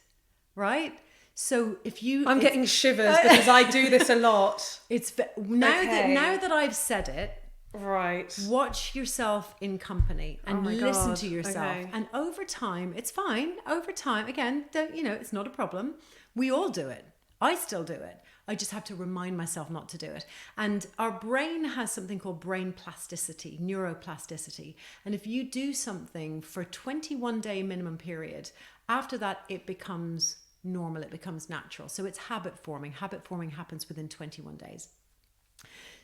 right? So if you... I'm getting shivers because I do this a lot. It's now that I've said it, right. watch yourself in company and my listen God. to yourself. Okay. And over time, it's fine. Over time, again, it's not a problem. We all do it. I still do it. I just have to remind myself not to do it. And our brain has something called brain plasticity, neuroplasticity. And if you do something for a 21-day minimum period, after that, it becomes normal. It becomes natural. So it's habit forming. Habit forming happens within 21 days.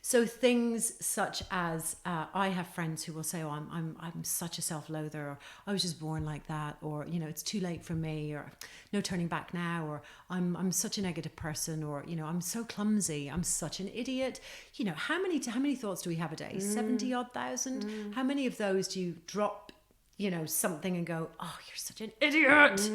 So things such as I have friends who will say, "Oh, I'm such a self-loather," or "I was just born like that," or "It's too late for me," or "No turning back now," or "I'm such a negative person," or "I'm so clumsy, I'm such an idiot." How many thoughts do we have a day? 70-odd thousand. How many of those do you drop something and go, "Oh, you're such an idiot"?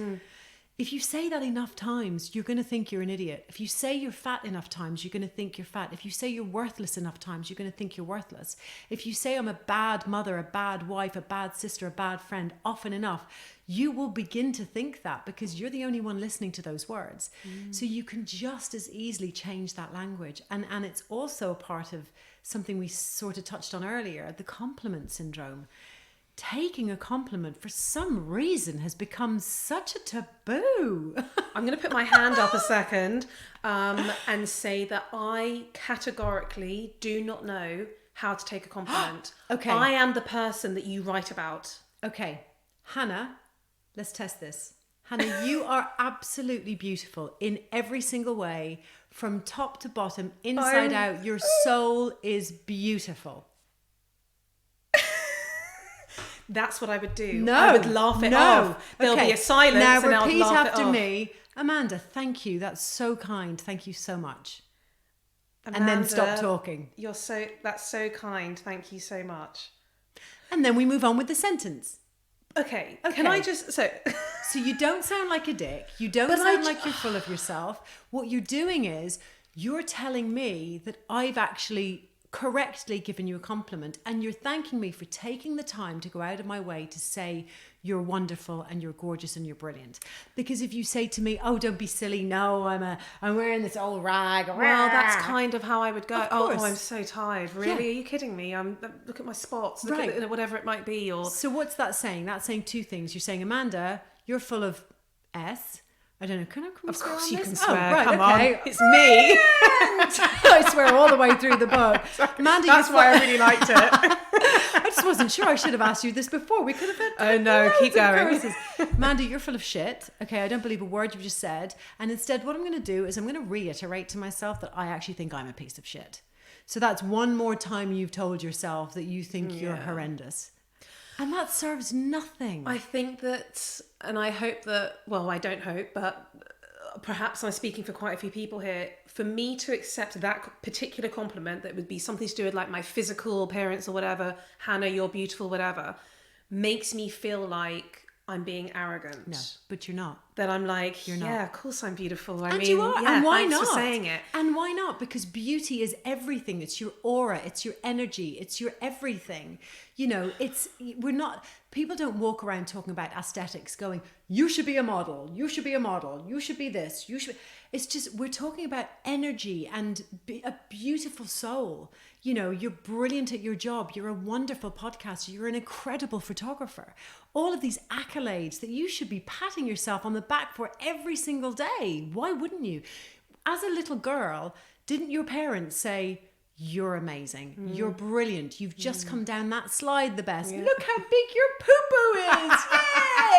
If you say that enough times, you're going to think you're an idiot. If you say you're fat enough times, you're going to think you're fat. If you say you're worthless enough times, you're going to think you're worthless. If you say I'm a bad mother, a bad wife, a bad sister, a bad friend often enough, you will begin to think that because you're the only one listening to those words. So you can just as easily change that language. And it's also a part of something we sort of touched on earlier, the compliment syndrome. Taking a compliment for some reason has become such a taboo. I'm going to put my hand up a second and say that I categorically do not know how to take a compliment. Okay. I am the person that you write about. Okay, Hannah, let's test this. Hannah, you are absolutely beautiful in every single way, from top to bottom, inside out. Your soul is beautiful. That's what I would do. No, I would laugh it off. There'll be a silence now and I'll repeat laugh after it off. me. Amanda, thank you. That's so kind. Thank you so much. Amanda, And then stop talking. That's so kind. Thank you so much. And then we move on with the sentence. Okay. Can I just... So you don't sound like a dick. You don't sound like you're full of yourself. What you're doing is you're telling me that I've actually correctly given you a compliment, and you're thanking me for taking the time to go out of my way to say you're wonderful and you're gorgeous and you're brilliant. Because if you say to me, "Oh, don't be silly, no, I'm wearing this old rag," well, that's kind of how I would go. Of course. Oh, I'm so tired. Really? Yeah. Are you kidding me? Look at my spots. Look Right. at whatever it might be. Or So what's that saying? That's saying two things. You're saying, Amanda, you're full of S. I don't know. Can we of swear course on you this? can swear. Right, Come okay. on, it's me. I swear all the way through the book. Amanda, That's why I really liked it. I just wasn't sure. I should have asked you this before. We could have had Oh no, loads keep of going. courses. Amanda, you're full of shit. Okay, I don't believe a word you've just said. And instead, what I'm going to do is I'm going to reiterate to myself that I actually think I'm a piece of shit. So that's one more time you've told yourself that you think you're horrendous. And that serves nothing. I think that, and I hope that, well, I don't hope, but perhaps I'm speaking for quite a few people here, for me to accept that particular compliment that would be something to do with like my physical appearance or whatever, "Hannah, you're beautiful," whatever, makes me feel like I'm being arrogant. No, but you're not. That I'm like, You're not. yeah, of course I'm beautiful. And you are. And why thanks not? for saying it. And why not? Because beauty is everything. It's your aura. It's your energy. It's your everything. People don't walk around talking about aesthetics going, "You should be a model. You should be a model. You should be this. You should." It's just, we're talking about energy and a beautiful soul. You're brilliant at your job. You're a wonderful podcaster. You're an incredible photographer. All of these accolades that you should be patting yourself on the back for every single day. Why wouldn't you? As a little girl, didn't your parents say, you're amazing. You're brilliant. You've just come down that slide the best. Look how big your poo-poo is.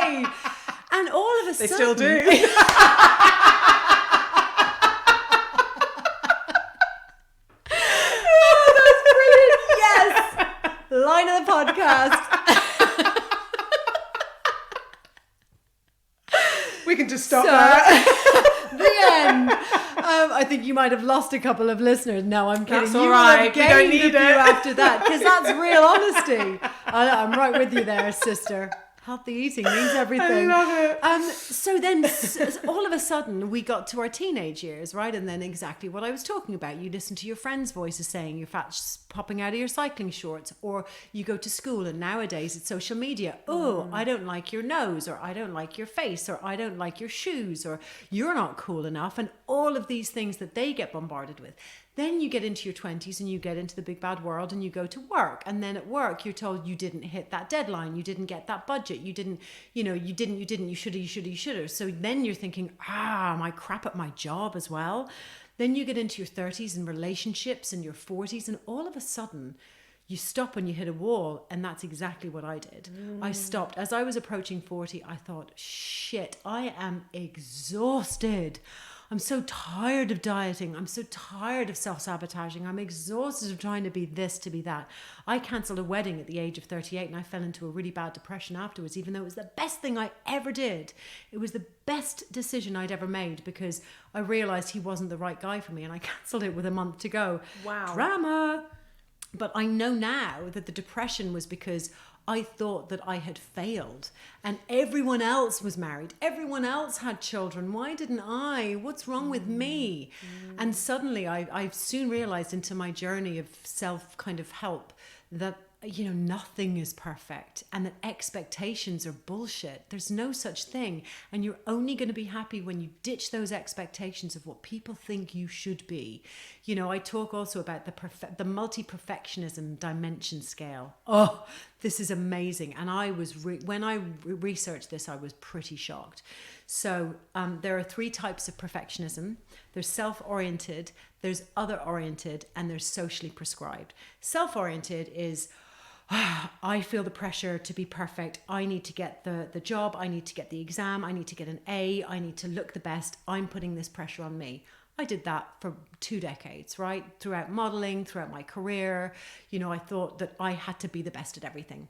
Yay! And all of a sudden... They still do. Yes! Line of the podcast. We can just stop there. The end. I think you might have lost a couple of listeners. No, I'm kidding. That's You all will have right. You don't gained need a few it. after that, because that's real honesty. I'm right with you there, sister. Healthy eating means everything. I love it. So then all of a sudden we got to our teenage years, right? And then exactly what I was talking about. You listen to your friends' voices saying your fat's popping out of your cycling shorts, or you go to school and nowadays it's social media. Oh, I don't like your nose, or I don't like your face, or I don't like your shoes, or you're not cool enough. And all of these things that they get bombarded with. Then you get into your 20s and you get into the big bad world and you go to work. And then at work, you're told you didn't hit that deadline. You didn't get that budget. You didn't, you shoulda. So then you're thinking, am I crap at my job as well? Then you get into your 30s and relationships and your 40s. And all of a sudden, you stop when you hit a wall. And that's exactly what I did. I stopped. As I was approaching 40, I thought, shit, I am exhausted. I'm so tired of dieting. I'm so tired of self-sabotaging. I'm exhausted of trying to be this, to be that. I cancelled a wedding at the age of 38 and I fell into a really bad depression afterwards, even though it was the best thing I ever did. It was the best decision I'd ever made because I realized he wasn't the right guy for me and I cancelled it with a month to go. Wow. Drama. But I know now that the depression was because I thought that I had failed and everyone else was married. Everyone else had children. Why didn't I? What's wrong with me? And suddenly I soon realized into my journey of self kind of help that, you know, nothing is perfect and that expectations are bullshit. There's no such thing. And you're only going to be happy when you ditch those expectations of what people think you should be. You know, I talk also about the multi-perfectionism dimension scale. Oh, this is amazing. And I was, when I researched this, I was pretty shocked. So there are 3 types of perfectionism. There's self-oriented, there's other-oriented, and there's socially prescribed. Self-oriented is, I feel the pressure to be perfect. I need to get the job. I need to get the exam. I need to get an A. I need to look the best. I'm putting this pressure on me. I did that for 2 decades, right? Throughout modeling, throughout my career, you know, I thought that I had to be the best at everything.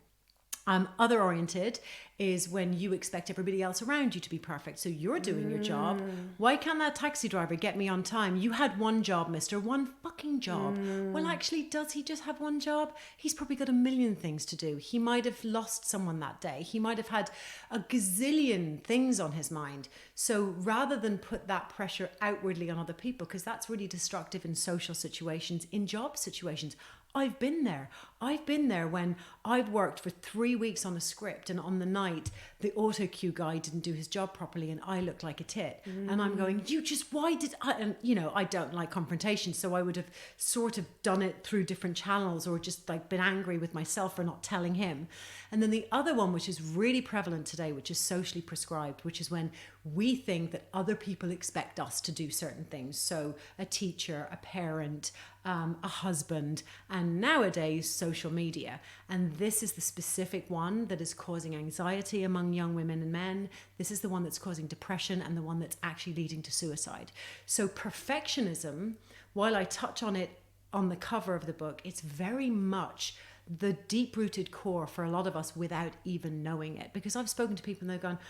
Other oriented is when you expect everybody else around you to be perfect. So you're doing your job. Why can't that taxi driver get me on time? You had one job, mister, one fucking job. Well, actually, does he just have one job? He's probably got a million things to do. He might have lost someone that day. He might have had a gazillion things on his mind. So rather than put that pressure outwardly on other people, because that's really destructive in social situations, in job situations, I've been there. I've been there when I've worked for 3 weeks on a script and on the night the auto cue guy didn't do his job properly and I looked like a tit. And I'm going, why did I? And you know, I don't like confrontation, so I would have sort of done it through different channels or just like been angry with myself for not telling him. And then the other one, which is really prevalent today, which is socially prescribed, which is when we think that other people expect us to do certain things. So a teacher, a parent, a husband, and nowadays social media. And this is the specific one that is causing anxiety among young women and men. This is the one that's causing depression and the one that's actually leading to suicide. So perfectionism, while I touch on it on the cover of the book, it's very much the deep-rooted core for a lot of us without even knowing it. Because I've spoken to people and they've gone,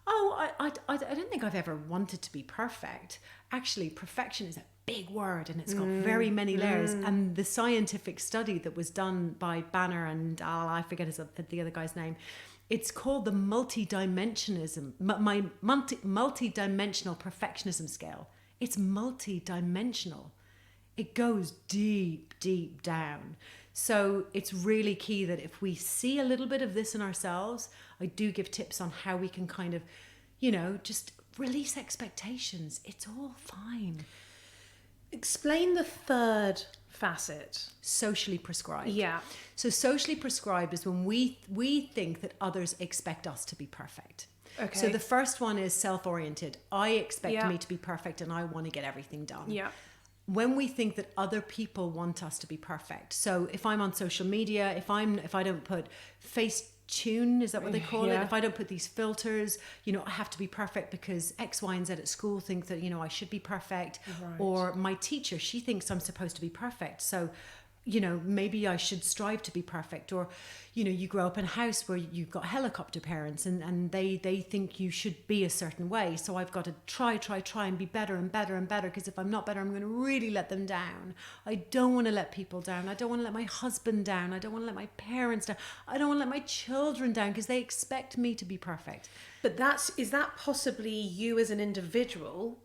I don't think I've ever wanted to be perfect. Actually, perfection is a big word and it's got very many layers. And the scientific study that was done by Banner and I forget the other guy's name, it's called the multidimensional perfectionism scale. It's multidimensional. It goes deep, deep down. So it's really key that if we see a little bit of this in ourselves, I do give tips on how we can kind of, you know, just release expectations. It's all fine. Explain the third facet. Socially prescribed. Yeah. So socially prescribed is when we think that others expect us to be perfect. Okay. So the first one is self-oriented. I expect me to be perfect and I want to get everything done. Yeah. when we think that other people want us to be perfect. So if I'm on social media, if I don't put Facetune, is that what they call it? If I don't put these filters, I have to be perfect because X, Y, and Z at school think that, I should be perfect. Right. Or my teacher, she thinks I'm supposed to be perfect. So, maybe I should strive to be perfect. Or, you grow up in a house where you've got helicopter parents and they think you should be a certain way. So I've got to try and be better and better and better, because if I'm not better, I'm going to really let them down. I don't want to let people down. I don't want to let my husband down. I don't want to let my parents down. I don't want to let my children down because they expect me to be perfect. But is that possibly you as an individual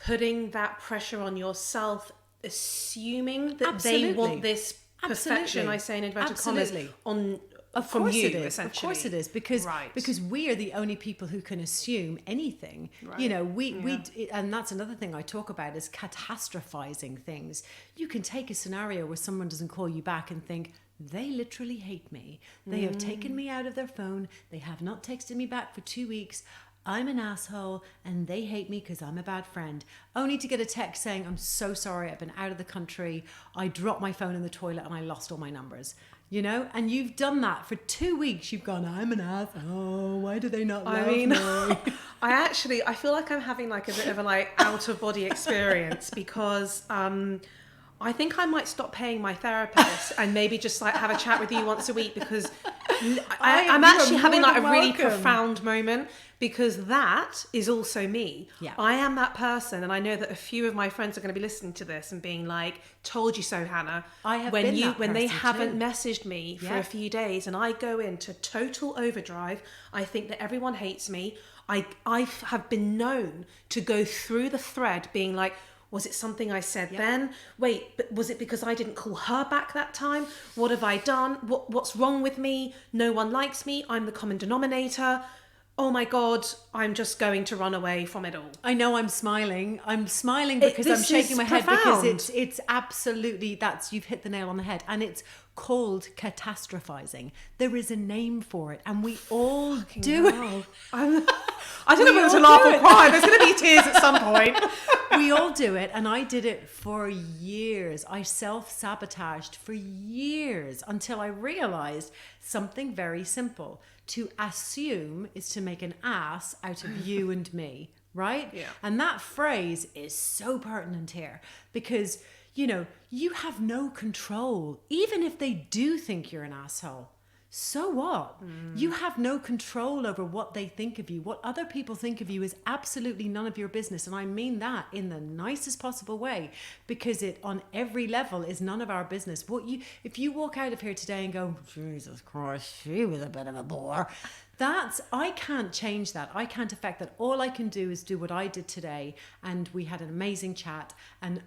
putting that pressure on yourself, assuming that Absolutely. they want this perfection, Absolutely. I say in inverted Absolutely. commas, Of from course you, it is. essentially. Of course it is, because Right. because we are the only people who can assume anything. Right. We and that's another thing I talk about is catastrophizing things. You can take a scenario where someone doesn't call you back and think, they literally hate me. They have taken me out of their phone. They have not texted me back for 2 weeks. I'm an asshole and they hate me because I'm a bad friend. Only to get a text saying, I'm so sorry, I've been out of the country. I dropped my phone in the toilet and I lost all my numbers. And you've done that for 2 weeks. You've gone, I'm an asshole. Why do they not love me? I feel like I'm having like a bit of a out of body experience because I think I might stop paying my therapist and maybe just have a chat with you once a week, because I'm actually having a really profound moment, because that is also me. Yeah. I am that person, and I know that a few of my friends are going to be listening to this and being like, "Told you so, Hannah." I have when been that when they person haven't too. messaged me for Yeah. a few days, and I go into total overdrive. I think that everyone hates me. I have been known to go through the thread being like, was it something I said then? Wait, but was it because I didn't call her back that time? What have I done? What's wrong with me? No one likes me. I'm the common denominator. Oh my God, I'm just going to run away from it all. I know I'm smiling. I'm smiling because I'm This shaking is my head profound. because it's absolutely, you've hit the nail on the head, and it's called catastrophizing. There is a name for it, and we all do it. I don't know whether to laugh or cry. There's going to be tears at some point. We all do it, and I did it for years. I self-sabotaged for years until I realized something very simple. To assume is to make an ass out of you and me, right? Yeah. And that phrase is so pertinent here because, you have no control. Even if they do think you're an asshole, so what? You have no control over what they think of you. What other people think of you is absolutely none of your business. And I mean that in the nicest possible way, because it on every level is none of our business. If you walk out of here today and go, Jesus Christ, she was a bit of a bore. I can't change that. I can't affect that. All I can do is do what I did today. And we had an amazing chat. And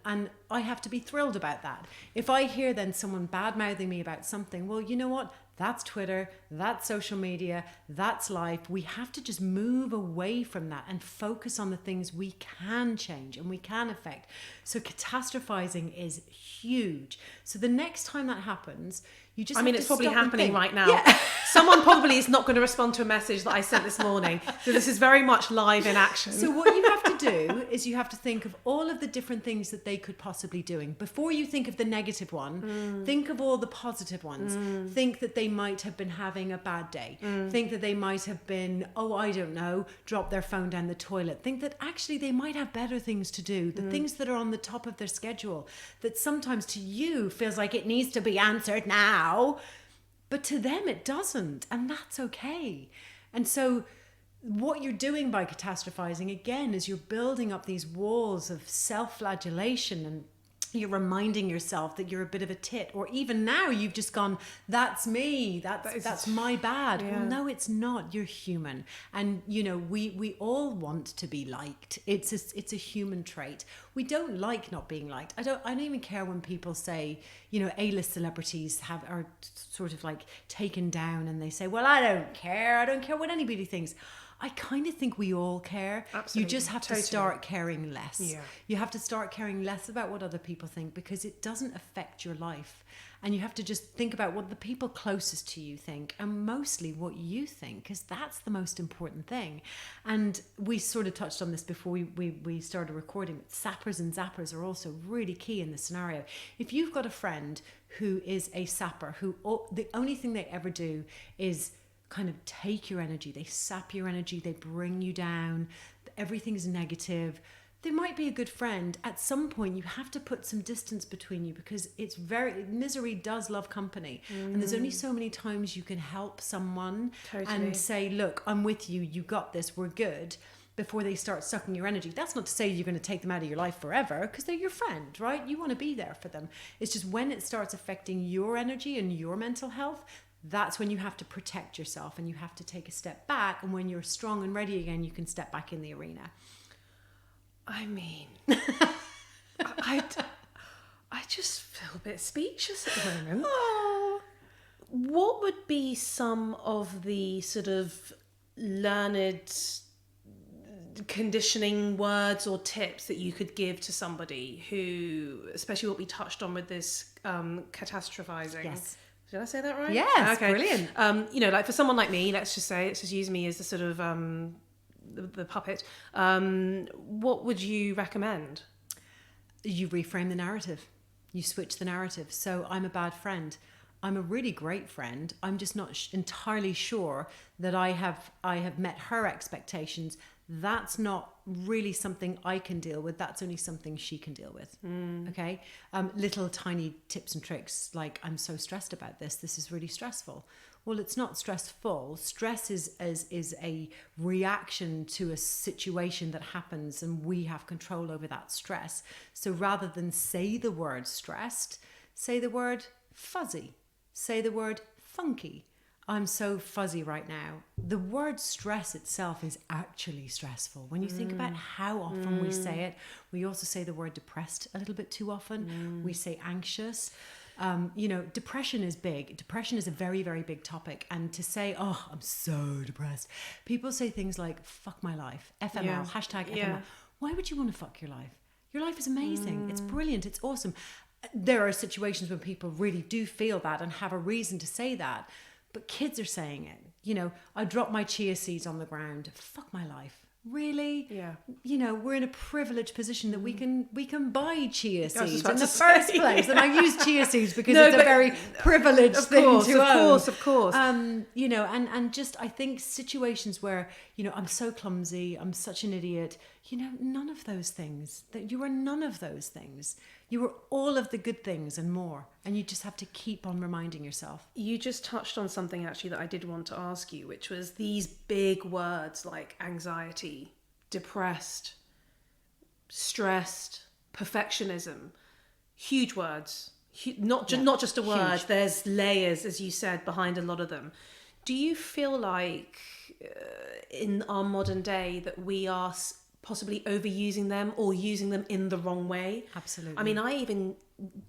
I have to be thrilled about that. If I hear then someone bad mouthing me about something, well, you know what? That's Twitter, that's social media, that's life. We have to just move away from that and focus on the things we can change and we can affect. So catastrophizing is huge. So the next time that happens, you just it's probably happening right now. Yeah. Someone probably is not going to respond to a message that I sent this morning. So this is very much live in action. So what you have to do is you have to think of all of the different things that they could possibly doing. Before you think of the negative one, think of all the positive ones. Think that they might have been having a bad day. Think that they might have been, drop their phone down the toilet. Think that actually they might have better things to do. The things that are on the top of their schedule that sometimes to you feels like it needs to be answered now, but to them it doesn't, and that's okay. And so what you're doing by catastrophizing again is you're building up these walls of self-flagellation, and you're reminding yourself that you're a bit of a tit, or even now you've just gone, that's me, that's my bad. Yeah. Well, no, it's not. You're human, and we all want to be liked. It's a human trait. We don't like not being liked. I don't even care when people say, A-list celebrities are sort of like taken down, and they say, well, I don't care what anybody thinks. I kind of think we all care. Absolutely. You just have to start caring less. Yeah. You have to start caring less about what other people think, because it doesn't affect your life. And you have to just think about what the people closest to you think, and mostly what you think, because that's the most important thing. And we sort of touched on this before we started recording. Sappers and zappers are also really key in this scenario. If you've got a friend who is a sapper, who the only thing they ever do is kind of take your energy, they sap your energy, they bring you down, everything's negative, they might be a good friend. At some point you have to put some distance between you, because misery does love company. And there's only so many times you can help someone and say, look, I'm with you, you got this, we're good, before they start sucking your energy. That's not to say you're going to take them out of your life forever, because they're your friend, right? You want to be there for them. It's just when it starts affecting your energy and your mental health, that's when you have to protect yourself and you have to take a step back. And when you're strong and ready again, you can step back in the arena. I mean, I just feel a bit speechless at the moment. Oh. What would be some of the sort of learned conditioning words or tips that you could give to somebody who, especially what we touched on with this catastrophizing? Yes. Did I say that right? Yes, okay. Brilliant. Like for someone like me, let's just use me as the sort of the puppet. What would you recommend? You reframe the narrative. You switch the narrative. So I'm a bad friend. I'm a really great friend. I'm just not entirely sure that I have met her expectations. That's not really something I can deal with. That's only something she can deal with. Okay. Little tiny tips and tricks, like, I'm so stressed about this. This is really stressful. Well, it's not stressful. Stress is a reaction to a situation that happens, and we have control over that stress. So rather than say the word stressed, say the word fuzzy. Say the word funky. I'm so fuzzy right now. The word stress itself is actually stressful. When you think about how often we say it, we also say the word depressed a little bit too often. We say anxious. Depression is big. Depression is a very, very big topic. And to say, oh, I'm so depressed. People say things like, fuck my life, FML, hashtag FML. Why would you want to fuck your life? Your life is amazing. It's brilliant. It's awesome. There are situations when people really do feel that and have a reason to say that. But kids are saying it. I dropped my chia seeds on the ground. Fuck my life. Really? Yeah. We're in a privileged position that we can buy chia seeds about in the to first say. place. And I use chia seeds because it's a very privileged thing to own. Of course. And just, I think situations where, I'm so clumsy, I'm such an idiot, none of those things. That you are none of those things. You are all of the good things and more. And you just have to keep on reminding yourself. You just touched on something actually that I did want to ask you, which was these big words like anxiety, depressed, stressed, perfectionism. Huge words. Not just a word. Huge. There's layers, as you said, behind a lot of them. Do you feel like in our modern day that we are possibly overusing them or using them in the wrong way? Absolutely. I mean, I even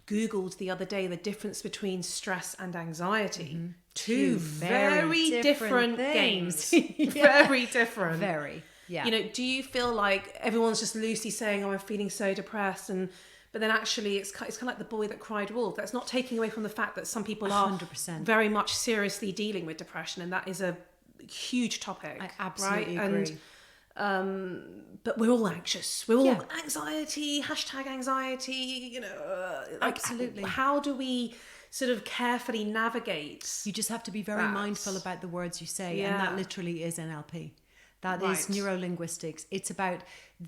Googled the other day the difference between stress and anxiety. Two very different games. Very different. Very. Yeah. Do you feel like everyone's just loosely saying, oh, I'm feeling so depressed, but then actually it's kind of like the boy that cried wolf. That's not taking away from the fact that some people are 100%. very much seriously dealing with depression, and that is a huge topic. I absolutely agree. But we're all anxious. We're all anxiety, hashtag anxiety, Absolutely. How do we sort of carefully navigate? You just have to be very mindful about the words you say. And that literally is NLP. That is neurolinguistics. It's about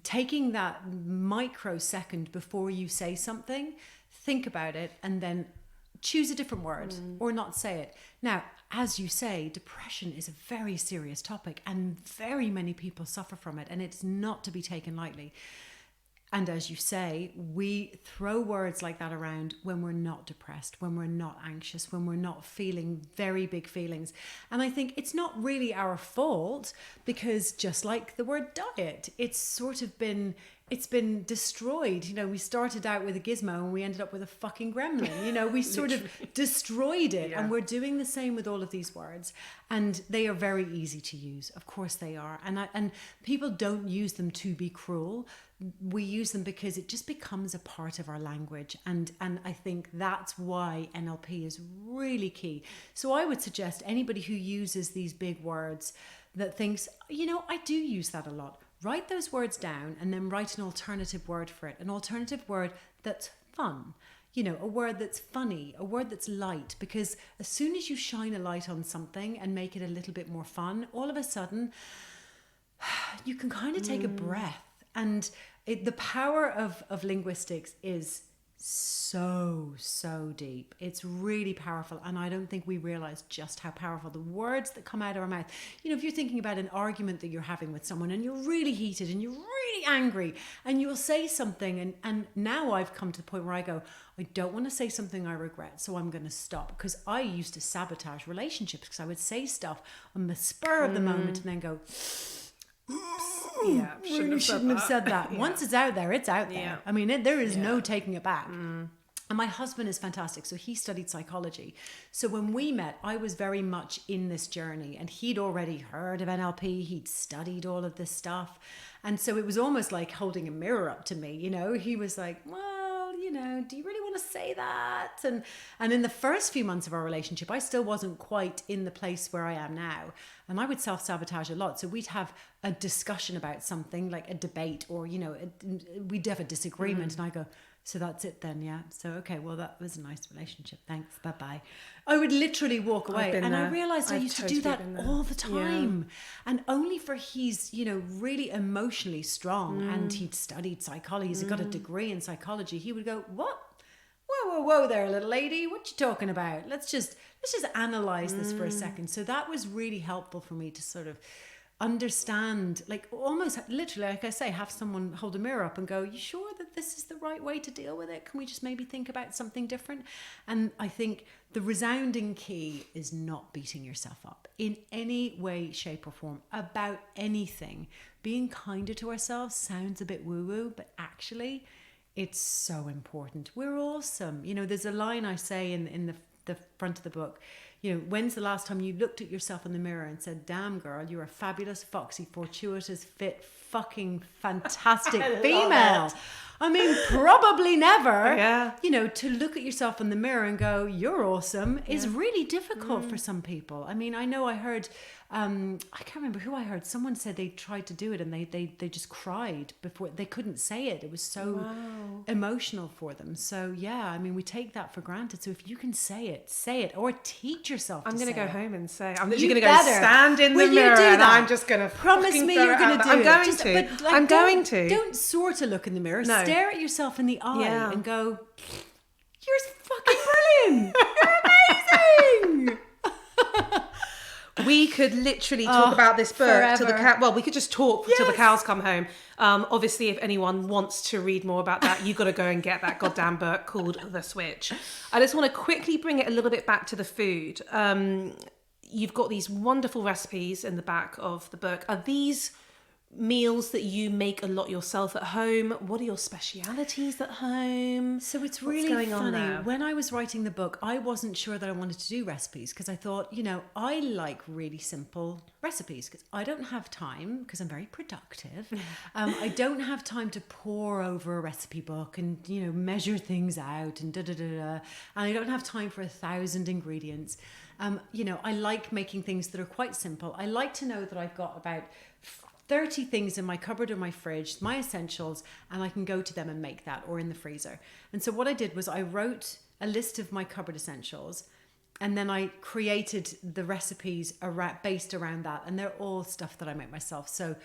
taking that microsecond before you say something, think about it, and then choose a different word or not say it. Now, as you say, depression is a very serious topic and very many people suffer from it, and it's not to be taken lightly. And as you say, we throw words like that around when we're not depressed, when we're not anxious, when we're not feeling very big feelings. And I think it's not really our fault, because just like the word diet, it's sort of been it's been destroyed. You know, we started out with a gizmo and we ended up with a fucking gremlin. You know, we sort of destroyed it. And we're doing the same with all of these words. And they are very easy to use. Of course they are. And people don't use them to be cruel. We use them because it just becomes a part of our language. And I think that's why NLP is really key. So I would suggest anybody who uses these big words that thinks, you know, I do use that a lot. Write those words down and then write an alternative word for it. An alternative word that's fun. You know, a word that's funny, a word that's light. Because as soon as you shine a light on something and make it a little bit more fun, all of a sudden you can kind of take a breath. And the power of linguistics is so deep. It's really powerful, and I don't think we realize just how powerful the words that come out of our mouth. You know, if you're thinking about an argument that you're having with someone and you're really heated and you're really angry and you'll say something, and now I've come to the point where I go, I don't want to say something I regret, so I'm going to stop. Because I used to sabotage relationships because I would say stuff on the spur of the moment and then go, Yeah, shouldn't have said that. Yeah. Once it's out there, it's out there. Yeah. I mean, there is no taking it back. And my husband is fantastic. So he studied psychology. So when we met, I was very much in this journey, and he'd already heard of NLP. He'd studied all of this stuff. And so it was almost like holding a mirror up to me. You know, he was like, well, you know, do you really want to say that? And in the first few months of our relationship, I still wasn't quite in the place where I am now. And I would self-sabotage a lot. So we'd have a discussion about something, like a debate, or, you know, we'd have a disagreement. And I go, so that's it then, yeah? So, okay, well, that was a nice relationship. Thanks, bye-bye. I would literally walk away. And I realized I used to do that all the time. Yeah. And only for he's, you know, really emotionally strong, and he'd studied psychology. He's got a degree in psychology. He would go, what? Whoa there, little lady. What you talking about? Let's just analyze this for a second. So that was really helpful for me to sort of understand, like almost literally, like I say, have someone hold a mirror up and go, you sure that this is the right way to deal with it? Can we just maybe think about something different? And I think the resounding key is not beating yourself up in any way, shape or form about anything. Being kinder to ourselves sounds a bit woo-woo, but actually it's so important. We're awesome. You know, there's a line I say in the front of the book. You know, when's the last time you looked at yourself in the mirror and said, damn girl, you're a fabulous, foxy, fortuitous, fit, fucking fantastic female. I mean, probably never. Yeah. You know, to look at yourself in the mirror and go, you're awesome is really difficult for some people. I mean, I know I heard, I can't remember who I heard. Someone said they tried to do it and they just cried before they couldn't say it. It was so emotional for them. So yeah, I mean, we take that for granted. So if you can say it or teach yourself to I'm going to say go it. home and say, I'm literally You going to go better. stand in the Will you mirror do and that? I'm just going to Promise me you're going to do it. I'm going Just- to. but, like, I'm going don't- to. Don't sort of look in the mirror. No. Stare at yourself in the eye Yeah. and go, you're fucking brilliant. You're amazing. We could literally talk about this book till the forever. we could just talk till the cows come home. Obviously, if anyone wants to read more about that, you've got to go and get that goddamn book called The Switch. I just want to quickly bring it a little bit back to the food. You've got these wonderful recipes in the back of the book. Are these meals that you make a lot yourself at home? What are your specialities at home? So it's What's really going on funny. there? When I was writing the book, I wasn't sure that I wanted to do recipes because I thought, you know, I like really simple recipes because I don't have time because I'm very productive. I don't have time to pore over a recipe book and, you know, measure things out and And I don't have time for 1,000 ingredients. You know, I like making things that are quite simple. I like to know that I've got about 30 things in my cupboard or my fridge, my essentials, and I can go to them and make that, or in the freezer. And so what I did was I wrote a list of my cupboard essentials, and then I created the recipes based around that, and they're all stuff that I make myself. So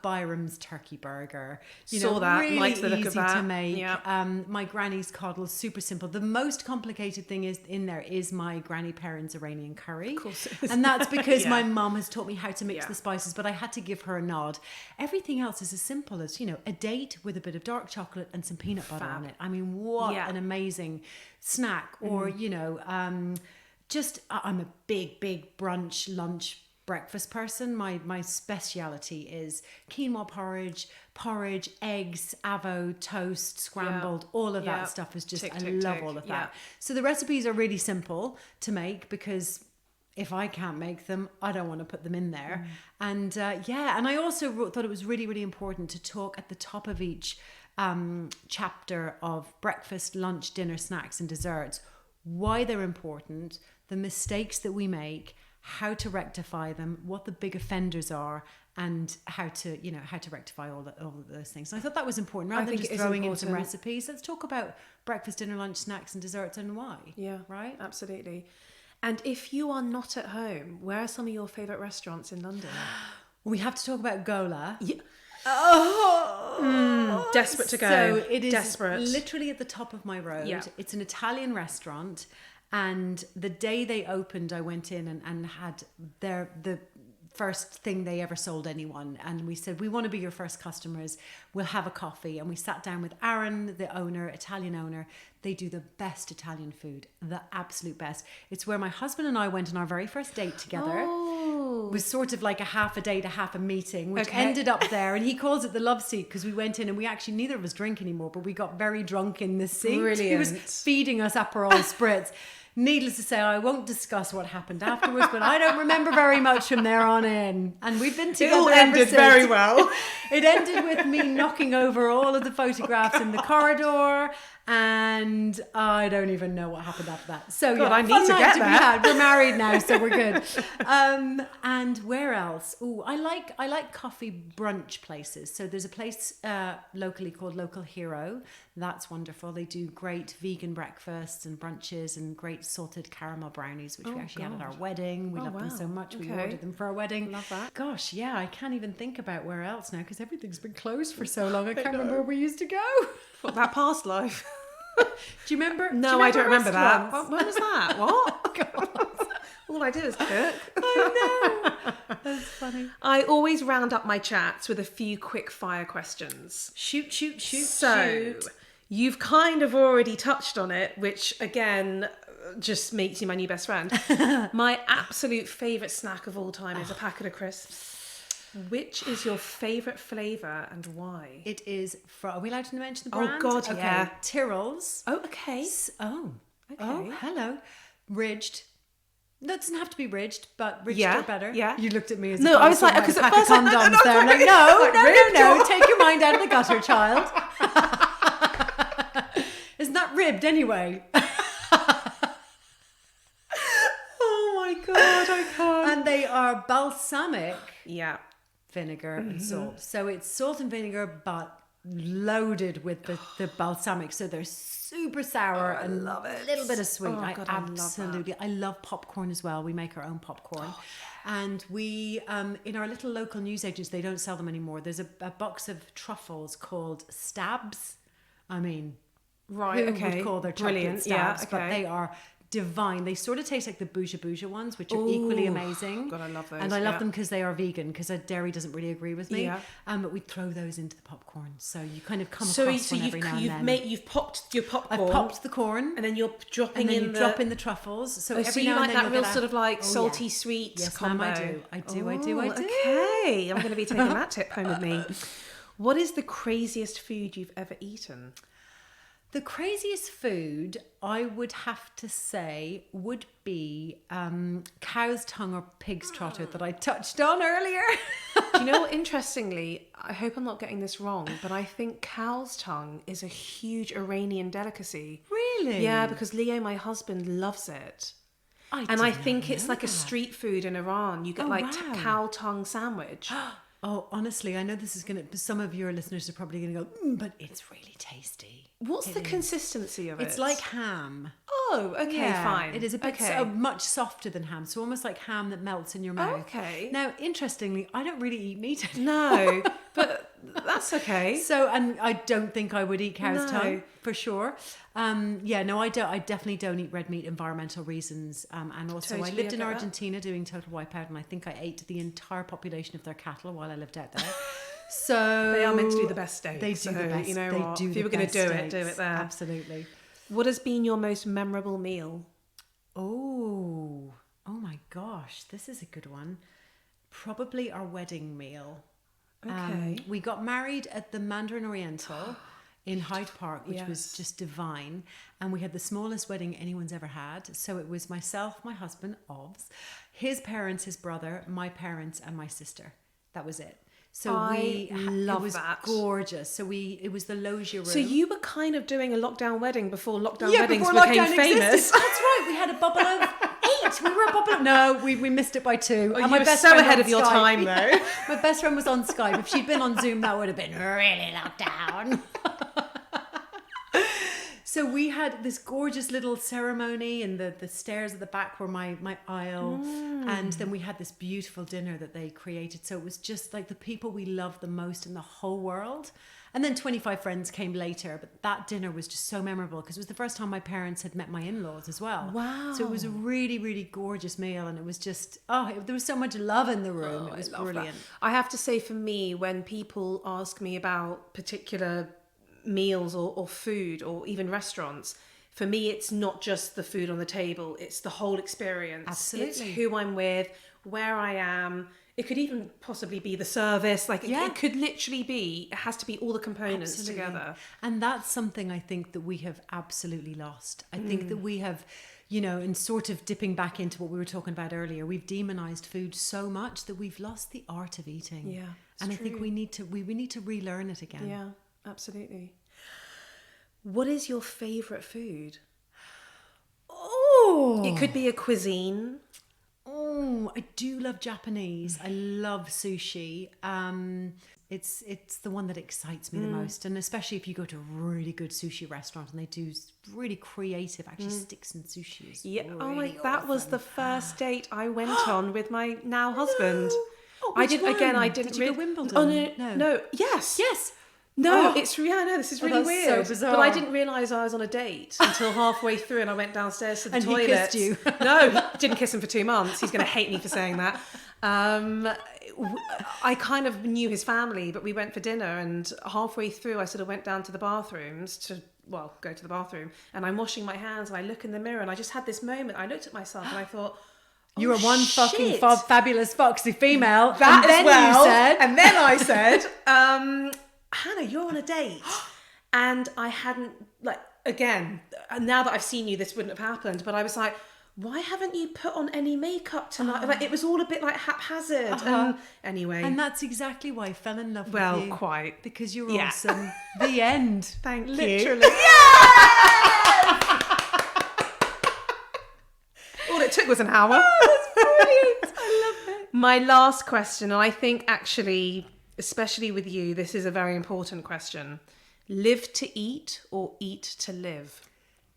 Byram's turkey burger, Saw that, really liked the look easy of that. to make. Yeah. My granny's coddle, super simple. The most complicated thing is my granny Perrin's Iranian curry, Of course it is. and that's because Yeah. my mum has taught me how to mix Yeah. the spices, but I had to give her a nod. Everything else is as simple as, you know, a date with a bit of dark chocolate and some peanut butter on it. I mean, what Yeah. an amazing snack. Or, you know, I'm a big brunch, lunch breakfast person. My speciality is quinoa porridge, eggs, avo, toast, scrambled, all of that stuff is just, I love all of that. So the recipes are really simple to make because if I can't make them, I don't want to put them in there. And and I also thought it was really, really important to talk at the top of each chapter of breakfast, lunch, dinner, snacks and desserts, why they're important, the mistakes that we make, how to rectify them, what the big offenders are, and how to rectify all of those things. So I thought that was important. Rather than just throwing in some recipes, let's talk about breakfast, dinner, lunch, snacks and desserts and why. Yeah, right? Absolutely. And if you are not at home, where are some of your favourite restaurants in London? We have to talk about Gola. Yeah. Desperate to go. So it is desperate. Literally at the top of my road. Yeah. It's an Italian restaurant, and the day they opened, I went in and had the first thing they ever sold anyone, and we said, we want to be your first customers, we'll have a coffee. And we sat down with Aaron, the owner, Italian owner. They do the best Italian food, the absolute best. It's where my husband and I went on our very first date together. It was sort of like a half a date, a half a meeting, which ended up there. And he calls it the love seat because we went in and we actually, neither of us drink anymore, but we got very drunk in the seat. Brilliant. He was feeding us Aperol Spritz. Needless to say, I won't discuss what happened afterwards, but I don't remember very much from there on in. And we've been together. It all ended very well. It ended with me knocking over all of the photographs in the corridor, and I don't even know what happened after that. So God, I need to get there. We're married now, so we're good. And where else? Oh, I like coffee brunch places. So there's a place locally called Local Hero. That's wonderful. They do great vegan breakfasts and brunches and great salted caramel brownies, which we actually had at our wedding. We love them so much. We ordered them for our wedding. Love that. Gosh, yeah, I can't even think about where else now because everything's been closed for so long. I can't remember where we used to go. What, that past life? Do you remember? No, I don't remember that. When was that? What? All I did was cook. I know. That's funny. I always round up my chats with a few quick fire questions. Shoot. So, you've kind of already touched on it, which again just makes you my new best friend. My absolute favourite snack of all time is a packet of crisps. Which is your favourite flavour and why? It is are we allowed to mention the brand? Oh God, okay. yeah. Tyrrell's. Oh, okay. Oh, Okay. Hello. Ridged. That doesn't have to be ridged, but ridged are better. Yeah. You looked at me as no, I was like, because at first condoms there. I'm like, no. Take your mind out of the gutter, child. Isn't that ribbed anyway? Oh my God, I can't. And they are balsamic. Yeah. Vinegar and salt. So it's salt and vinegar, but loaded with the balsamic. So they're super sour and love it. A little bit of sweet. God, I love popcorn as well. We make our own popcorn. And we, in our little local newsagents, they don't sell them anymore. There's a box of truffles called Stabs. I mean, right, who okay. would call their chocolate Stabs? Yeah, okay. But they are divine. They sort of taste like the Bouja ones, which are equally amazing. God, I love those. And I love them because they are vegan, because dairy doesn't really agree with me. Yeah. But we throw those into the popcorn, so you kind of come across one every now and then. You've popped your popcorn. I've popped the corn, and then you're dropping and then drop in the truffles. So every so you now like and then that real sort of like salty yes. sweet Yes, combo. ma'am, I do. Okay, I'm going to be taking that tip home with me. What is the craziest food you've ever eaten? The craziest food, I would have to say, would be cow's tongue or pig's trotter that I touched on earlier. Do you know what, interestingly, I hope I'm not getting this wrong, but I think cow's tongue is a huge Iranian delicacy. Really? Yeah, because Leo, my husband, loves it. I think it's like a street food in Iran. You get cow tongue sandwich. Oh, honestly, I know this is going to... Some of your listeners are probably going to go, but it's really tasty. What's the consistency of it? It's like ham. Oh, okay, fine. It is a bit much softer than ham, so almost like ham that melts in your mouth. Okay. Now, interestingly, I don't really eat meat anymore. No, but that's okay. So, and I don't think I would eat cow's tongue for sure. I definitely don't eat red meat, environmental reasons. And also I lived in Argentina doing Total Wipeout, and I think I ate the entire population of their cattle while I lived out there. So they are meant to do the best steaks. They do the best. You know they what? Do if you were going to do it there. Absolutely. What has been your most memorable meal? Oh my gosh, this is a good one. Probably our wedding meal. Okay. We got married at the Mandarin Oriental in Hyde Park, which was Yes. just divine. And we had the smallest wedding anyone's ever had. So it was myself, my husband, Obs, his parents, his brother, my parents, and my sister. That was it. So I love it was that. gorgeous. So it was the loggia room. So you were kind of doing a lockdown wedding before lockdown Yeah, weddings before became lockdown famous. existed. That's right. We had a bubble of 8. We were a bubble of... No, we missed it by 2. Oh, And you were so friend ahead on of your Skype. time, though. My best friend was on Skype. If she'd been on Zoom, that would have been really locked down. So we had this gorgeous little ceremony, and the stairs at the back were my aisle. And then we had this beautiful dinner that they created. So it was just like the people we loved the most in the whole world. And then 25 friends came later. But that dinner was just so memorable because it was the first time my parents had met my in-laws as well. Wow. So it was a really, really gorgeous meal. And it was just, there was so much love in the room. It was brilliant. I have to say, for me, when people ask me about particular meals or food or even restaurants, for me it's not just the food on the table, it's the whole experience. Absolutely. It's who I'm with, where I am. It could even possibly be the service. Like it could literally be, it has to be all the components together. And that's something I think that we have absolutely lost. I think that we have, and sort of dipping back into what we were talking about earlier, we've demonized food so much that we've lost the art of eating. Yeah, and I think we need to relearn it again. Yeah, absolutely. What is your favourite food? Oh, It could be a cuisine. Oh, I do love Japanese. I love sushi. It's the one that excites me the most, and especially if you go to a really good sushi restaurant and they do really creative, actually sticks and sushi. Is really that was awesome. the first date I went on with my now husband. Oh, I which did one? again. I didn't. Did you go Wimbledon? Oh no. Yes. No, it's no. This is really that's weird. so bizarre. But I didn't realise I was on a date until halfway through, and I went downstairs to the And he toilet. kissed you. No, didn't kiss him for 2 months. He's going to hate me for saying that. I kind of knew his family, but we went for dinner, and halfway through, I sort of went down to the bathrooms go to the bathroom, and I'm washing my hands, and I look in the mirror, and I just had this moment. I looked at myself, and I thought, You were one fucking shit. Fabulous foxy female. That and as then well. you said, And then I said, Hannah, you're on a date. And I hadn't, again, now that I've seen you, this wouldn't have happened. But I was like, why haven't you put on any makeup tonight? Like, it was all a bit haphazard. And anyway. And that's exactly why I fell in love with you. Well, quite. Because you're Yeah. awesome. The end. Thank you. Literally. All it took was an hour. Brilliant. I love it. My last question, and I think actually, especially with you, this is a very important question. Live to eat or eat to live?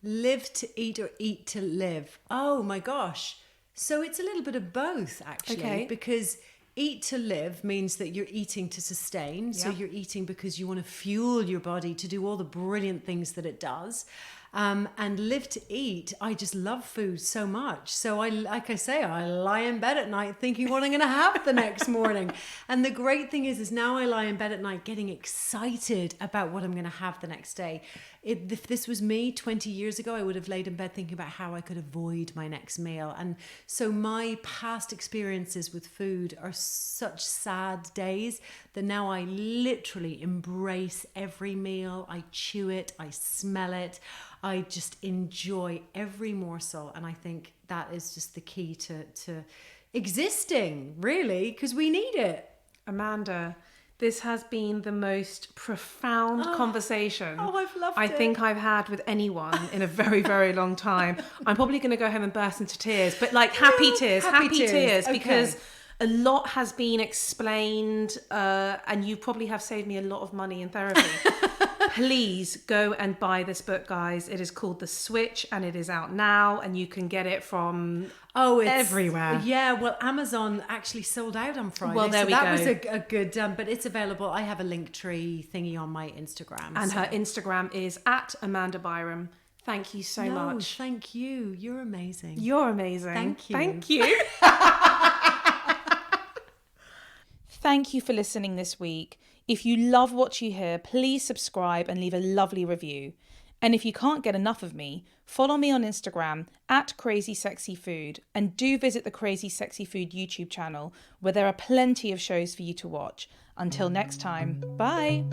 Live to eat or eat to live? Oh my gosh. So it's a little bit of both, actually. Okay. Because eat to live means that you're eating to sustain. So Yeah. you're eating because you want to fuel your body to do all the brilliant things that it does. And live to eat, I just love food so much. So I lie in bed at night thinking what I'm going to have the next morning. And the great thing is now I lie in bed at night getting excited about what I'm going to have the next day. If this was me 20 years ago, I would have laid in bed thinking about how I could avoid my next meal. And so my past experiences with food are such sad days that now I literally embrace every meal. I chew it, I smell it. I just enjoy every morsel, and I think that is just the key to existing, really, because we need it. Amanda, this has been the most profound conversation I've loved I it. think I've had with anyone in a very, very long time. I'm probably going to go home and burst into tears, but happy tears, Happy tears. Okay. because a lot has been explained, and you probably have saved me a lot of money in therapy. Please go and buy this book, guys. It is called The Switch, and it is out now, and you can get it from It's everywhere. Yeah, well, Amazon actually sold out on Friday. Well, there we that go. was a good, but it's available. I have a Linktree thingy on my Instagram. And her Instagram is at Amanda Byram. Thank you so much. Thank you. You're amazing. You're amazing. Thank you. Thank you. Thank you for listening this week. If you love what you hear, please subscribe and leave a lovely review. And if you can't get enough of me, follow me on Instagram at Crazy Sexy Food, and do visit the Crazy Sexy Food YouTube channel where there are plenty of shows for you to watch. Until next time, bye!